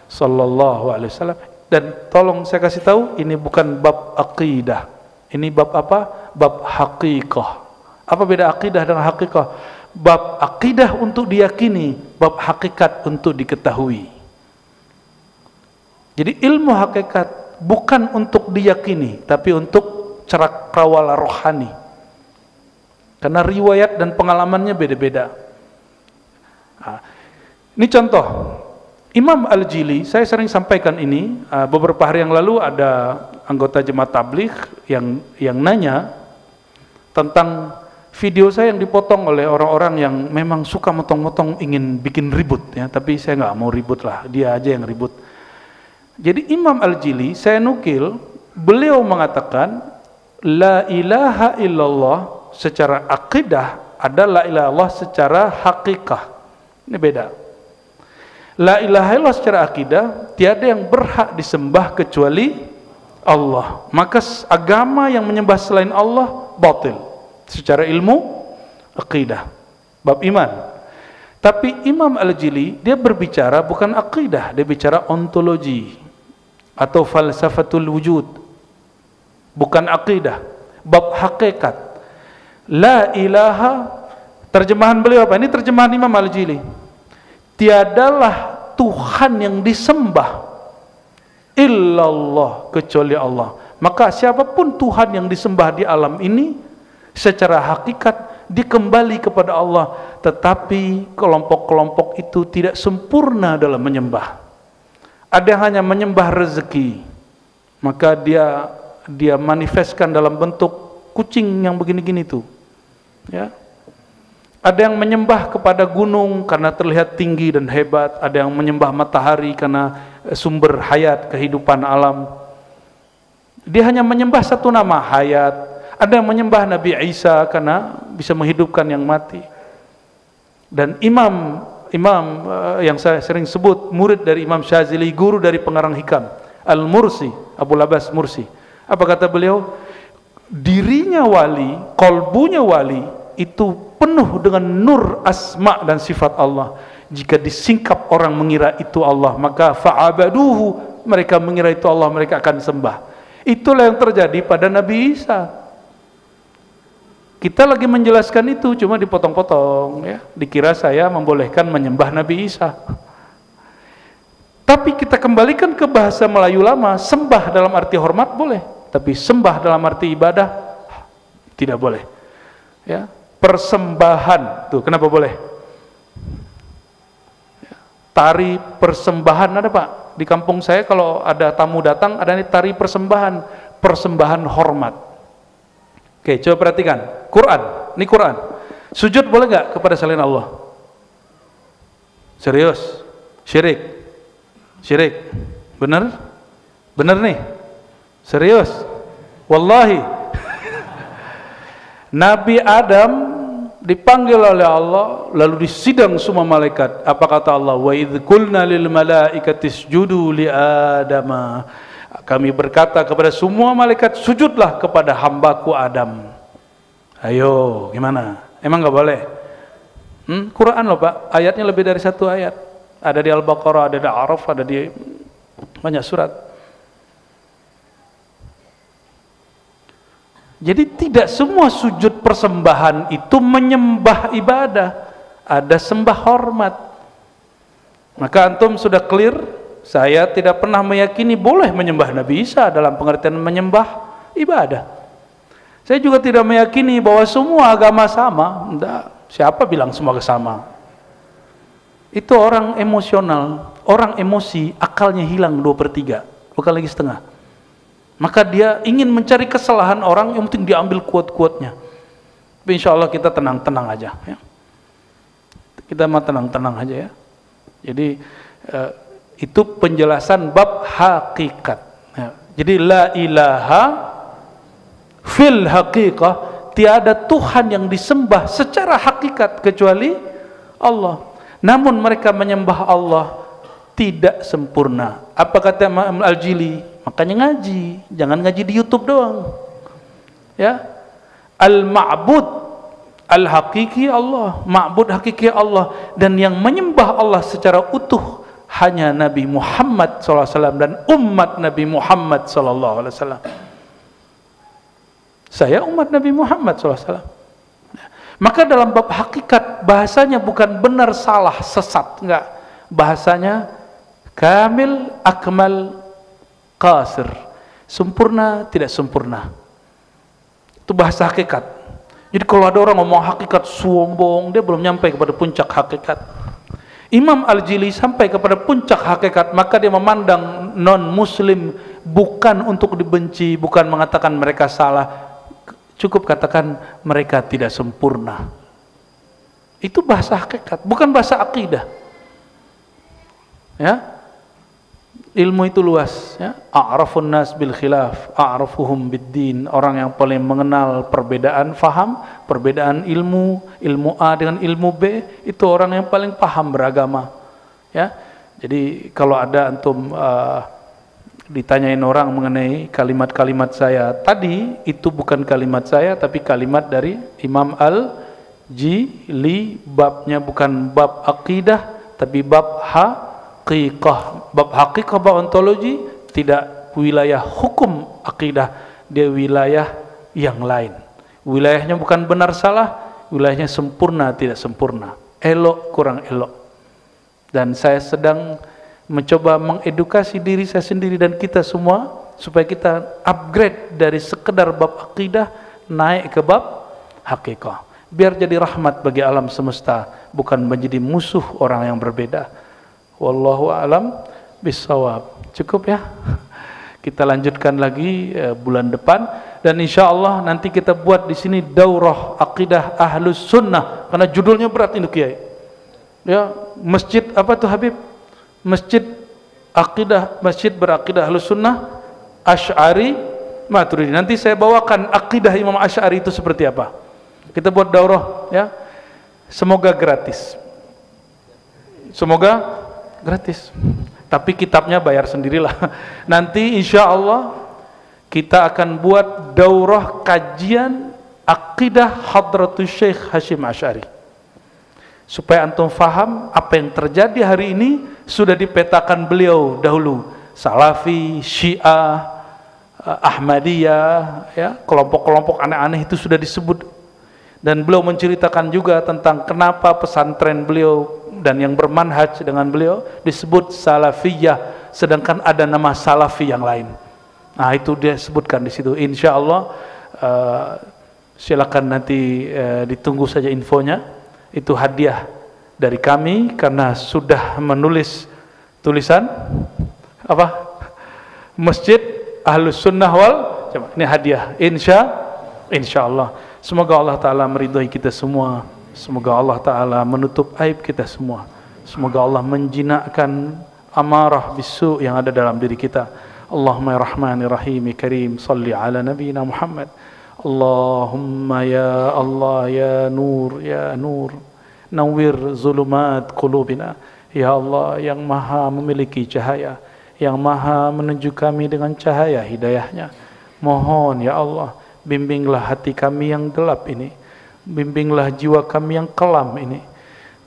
sallallahu alaihi wasallam. Dan tolong saya kasih tahu, ini bukan bab akidah. Ini bab apa? Bab hakikah. Apa beda akidah dengan hakikah? Bab akidah untuk diyakini, bab hakikat untuk diketahui. Jadi ilmu hakikat bukan untuk diyakini, tapi untuk cakrawala rohani. Karena riwayat dan pengalamannya beda-beda. Nah, ini contoh. Imam Al-Jili, saya sering sampaikan ini, beberapa hari yang lalu ada anggota jemaat tabligh yang nanya tentang video saya yang dipotong oleh orang-orang yang memang suka motong-motong, ingin bikin ribut ya, tapi saya nggak mau ribut lah, dia aja yang ribut. Jadi Imam Al-Jili, saya nukil, beliau mengatakan la ilaha illallah secara akidah ada la ilaha illallah secara hakikah. Ini beda. La ilaha illallah secara akidah, tiada yang berhak disembah kecuali Allah. Maka agama yang menyembah selain Allah batil secara ilmu akidah, bab iman. Tapi Imam Al-Jili dia berbicara bukan akidah, dia bicara ontologi atau falsafatul wujud, bukan akidah, bab hakikat. La ilaha, terjemahan beliau apa? Ini terjemahan Imam Al-Jili. Tiadalah Tuhan yang disembah illallah kecuali Allah. Maka siapapun Tuhan yang disembah di alam ini secara hakikat dikembali kepada Allah, tetapi kelompok-kelompok itu tidak sempurna dalam menyembah. Ada yang hanya menyembah rezeki, maka dia manifestkan dalam bentuk kucing yang begini-gini tuh, ya. Ada yang menyembah kepada gunung karena terlihat tinggi dan hebat, ada yang menyembah matahari karena sumber hayat kehidupan alam. Dia hanya menyembah satu nama, hayat. Ada yang menyembah Nabi Isa karena bisa menghidupkan yang mati. Dan imam yang saya sering sebut, murid dari Imam Syazili, guru dari pengarang hikam, Al-Mursi, Abu Labas Mursi. Apa kata beliau? Dirinya wali, kolbunya wali, itu penuh dengan nur asma dan sifat Allah. Jika disingkap orang mengira itu Allah, maka fa'abaduhu, mereka mengira itu Allah, mereka akan sembah. Itulah yang terjadi pada Nabi Isa. Kita lagi menjelaskan itu, cuma dipotong-potong ya. Dikira saya membolehkan menyembah Nabi Isa. Tapi kita kembalikan ke bahasa Melayu lama, sembah dalam arti hormat boleh, tapi sembah dalam arti ibadah tidak boleh. Ya. Persembahan, tuh kenapa boleh? Tari persembahan ada Pak, di kampung saya kalau ada tamu datang ada nih tari persembahan, persembahan hormat. Oke, coba perhatikan, Quran, ini Quran. Sujud boleh nggak kepada selain Allah? Serius? Syirik? Syirik? Bener? Bener nih? Serius? Wallahi. Nabi Adam dipanggil oleh Allah, lalu disidang semua malaikat. Apa kata Allah? Wa idz qulna lil malaikati isjudu li Adama. Kami berkata kepada semua malaikat, sujudlah kepada hambaku Adam. Ayo, gimana? Emang nggak boleh? Quran loh Pak, ayatnya lebih dari satu ayat. Ada di Al-Baqarah, ada di Araf, ada di banyak surat. Jadi tidak semua sujud persembahan itu menyembah ibadah, ada sembah hormat. Maka antum sudah clear, saya tidak pernah meyakini boleh menyembah Nabi Isa dalam pengertian menyembah ibadah. Saya juga tidak meyakini bahwa semua agama sama. Enggak, siapa bilang semua sama? Itu orang emosional, orang emosi, akalnya hilang 2/3, bukan lagi setengah. Maka dia ingin mencari kesalahan orang, yang penting diambil kuat-kuatnya. Tapi insya Allah kita tenang-tenang aja ya. Kita mah tenang-tenang aja ya. Jadi itu penjelasan bab hakikat ya. Jadi la ilaha fil haqiqah, tiada Tuhan yang disembah secara hakikat kecuali Allah. Namun mereka menyembah Allah tidak sempurna. Apa kata Imam Al-Jili? Makanya ngaji, jangan ngaji di YouTube doang. Ya. Al-ma'bud al-hakiki Allah, ma'bud hakiki Allah, dan yang menyembah Allah secara utuh hanya Nabi Muhammad SAW dan umat Nabi Muhammad SAW. Saya umat Nabi Muhammad SAW. Maka dalam bab hakikat bahasanya bukan benar salah sesat, enggak. Bahasanya kamil akmal qasir, sempurna tidak sempurna. Itu bahasa hakikat. Jadi kalau ada orang ngomong hakikat sombong, dia belum nyampe kepada puncak hakikat. Imam Al-Jili sampai kepada puncak hakikat, maka dia memandang non muslim bukan untuk dibenci, bukan mengatakan mereka salah, Cukup katakan mereka tidak sempurna. Itu bahasa hakikat, bukan bahasa akidah. Ya, ilmu itu luas. Ya, a'rafun nas bil khilaf, a'rafuhum bid din. Orang yang paling mengenal perbedaan faham, perbedaan ilmu, ilmu A dengan ilmu B, itu orang yang paling paham beragama. Ya, jadi kalau ada antum ditanyain orang mengenai kalimat-kalimat saya tadi, itu bukan kalimat saya tapi kalimat dari Imam Al-Jili. Babnya bukan bab akidah tapi bab haqiqah. Bab haqiqah, bab ontologi, tidak wilayah hukum akidah, dia wilayah yang lain. Wilayahnya bukan benar salah, wilayahnya sempurna tidak sempurna, elok kurang elok. Dan saya sedang mencoba mengedukasi diri saya sendiri dan kita semua supaya kita upgrade dari sekedar bab akidah naik ke bab hakikah, biar jadi rahmat bagi alam semesta, bukan menjadi musuh orang yang berbeda. Wallahu a'lam bissawab. Cukup ya, kita lanjutkan lagi bulan depan, dan insya Allah nanti kita buat di sini daurah akidah ahlus sunnah, karena judulnya berat ini Kiai. Ya, masjid apa tuh Habib? Masjid akidah, masjid berakidah Ahlus Sunnah Asy'ari Maturidi. Nanti saya bawakan akidah Imam Asy'ari itu seperti apa. Kita buat daurah ya. Semoga gratis. Semoga gratis. Tapi kitabnya bayar sendirilah. Nanti insya Allah kita akan buat daurah kajian akidah Hadratus Syekh Hasyim Asy'ari. Supaya antum faham apa yang terjadi hari ini sudah dipetakan beliau dahulu. Salafi, Syiah, Ahmadiyah, ya, kelompok-kelompok aneh-aneh itu sudah disebut. Dan beliau menceritakan juga tentang kenapa pesantren beliau dan yang bermanhaj dengan beliau disebut Salafiyah, sedangkan ada nama Salafi yang lain. Nah, itu dia sebutkan di situ. Insya Allah silakan nanti ditunggu saja infonya. Itu hadiah dari kami karena sudah menulis tulisan apa? Masjid Ahlus Sunnah wal Jamaah. Ini hadiah insya Allah. Semoga Allah Ta'ala meridhai kita semua. Semoga Allah Ta'ala menutup aib kita semua. Semoga Allah menjinakkan amarah bisu yang ada dalam diri kita. Allahumma ya Rahmani Rahim Karim salli ala nabiyina Muhammad. Allahumma ya Allah ya Nur nawwir zulumat qulubina. Ya Allah yang maha memiliki cahaya, yang maha menunjuk kami dengan cahaya hidayahnya, mohon ya Allah bimbinglah hati kami yang gelap ini, bimbinglah jiwa kami yang kelam ini,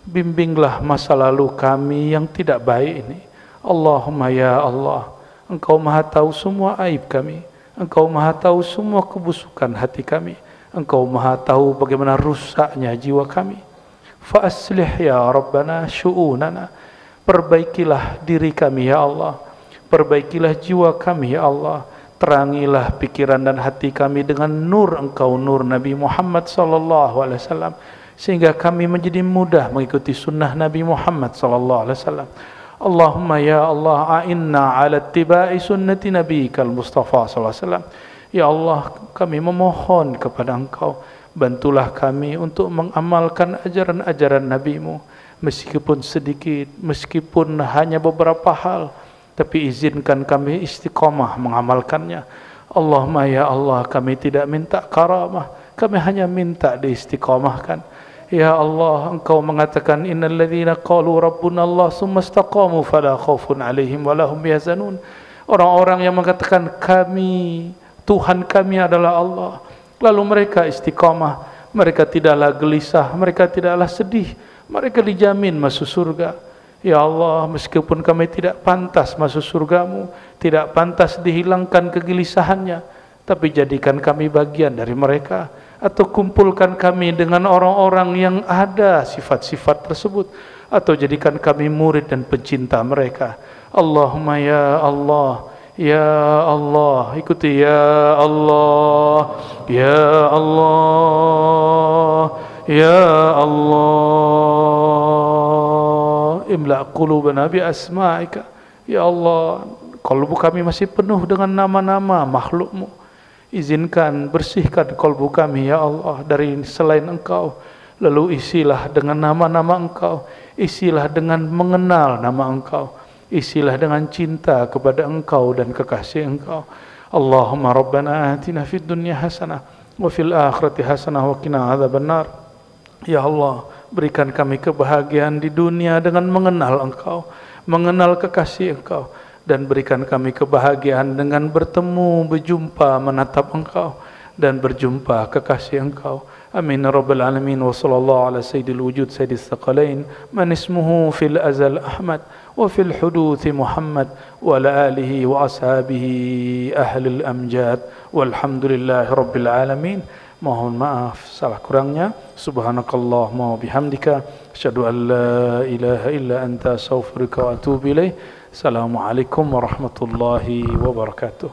bimbinglah masa lalu kami yang tidak baik ini. Allahumma ya Allah, Engkau maha tahu semua aib kami, Engkau maha tahu semua kebusukan hati kami, Engkau maha tahu bagaimana rusaknya jiwa kami. Fa aslih ya Rabbana syu'unana, perbaikilah diri kami ya Allah, perbaikilah jiwa kami ya Allah, terangilah pikiran dan hati kami dengan nur Engkau, nur Nabi Muhammad sallallahu alaihi wasallam, sehingga kami menjadi mudah mengikuti sunnah Nabi Muhammad sallallahu alaihi wasallam. Allahumma ya Allah a'inna ala ittiba'i sunnati nabiyikal Mustafa sallallahu alaihi wasallam. Ya Allah, kami memohon kepada Engkau, bantulah kami untuk mengamalkan ajaran-ajaran Nabi-Mu, meskipun sedikit, meskipun hanya beberapa hal, tapi izinkan kami istiqamah mengamalkannya. Allahumma ya Allah, kami tidak minta karamah, kami hanya minta diistiqamahkan. Ya Allah, Engkau mengatakan innal ladzina qalu rabbuna Allah tsumma istaqamu fala khaufun 'alaihim wa lahum yahzanun. Orang-orang yang mengatakan kami, Tuhan kami adalah Allah, lalu mereka istiqamah, mereka tidaklah gelisah, mereka tidaklah sedih, mereka dijamin masuk surga. Ya Allah, meskipun kami tidak pantas masuk surgamu, tidak pantas dihilangkan kegelisahannya, tapi jadikan kami bagian dari mereka, atau kumpulkan kami dengan orang-orang yang ada sifat-sifat tersebut, atau jadikan kami murid dan pencinta mereka. Allahumma ya Allah, ya Allah, ikuti ya Allah, ya Allah, ya Allah, imla qulubana bi asma'ika. Ya Allah, kalbu kami masih penuh dengan nama-nama makhluk-Mu. Izinkan bersihkan kalbu kami ya Allah dari selain Engkau. Lalu isilah dengan nama-nama Engkau, isilah dengan mengenal nama Engkau, isilah dengan cinta kepada Engkau dan kekasih Engkau. Allahumma rabbana atina fid dunya hasanah wa fil akhirati hasanah wa qina adzabannar. Ya Allah, berikan kami kebahagiaan di dunia dengan mengenal Engkau, mengenal kekasih Engkau, dan berikan kami kebahagiaan dengan bertemu, berjumpa, menatap Engkau dan berjumpa kekasih Engkau. Amin ya rabbal alamin. Wa sallallahu ala sayyidil wujud sayyidis thaqalain man ismuhu fil azal Ahmad wa fil huduth Muhammad wa ala alihi wa ashabihi ahlil amjad walhamdulillahi rabbil alamin. Mohon maaf salah kurangnya. Subhanakallahumma wa bihamdika asyhadu an la ilaha illa anta astaghfiruka wa atubu ilaik. Assalamualaikum warahmatullahi wabarakatuh.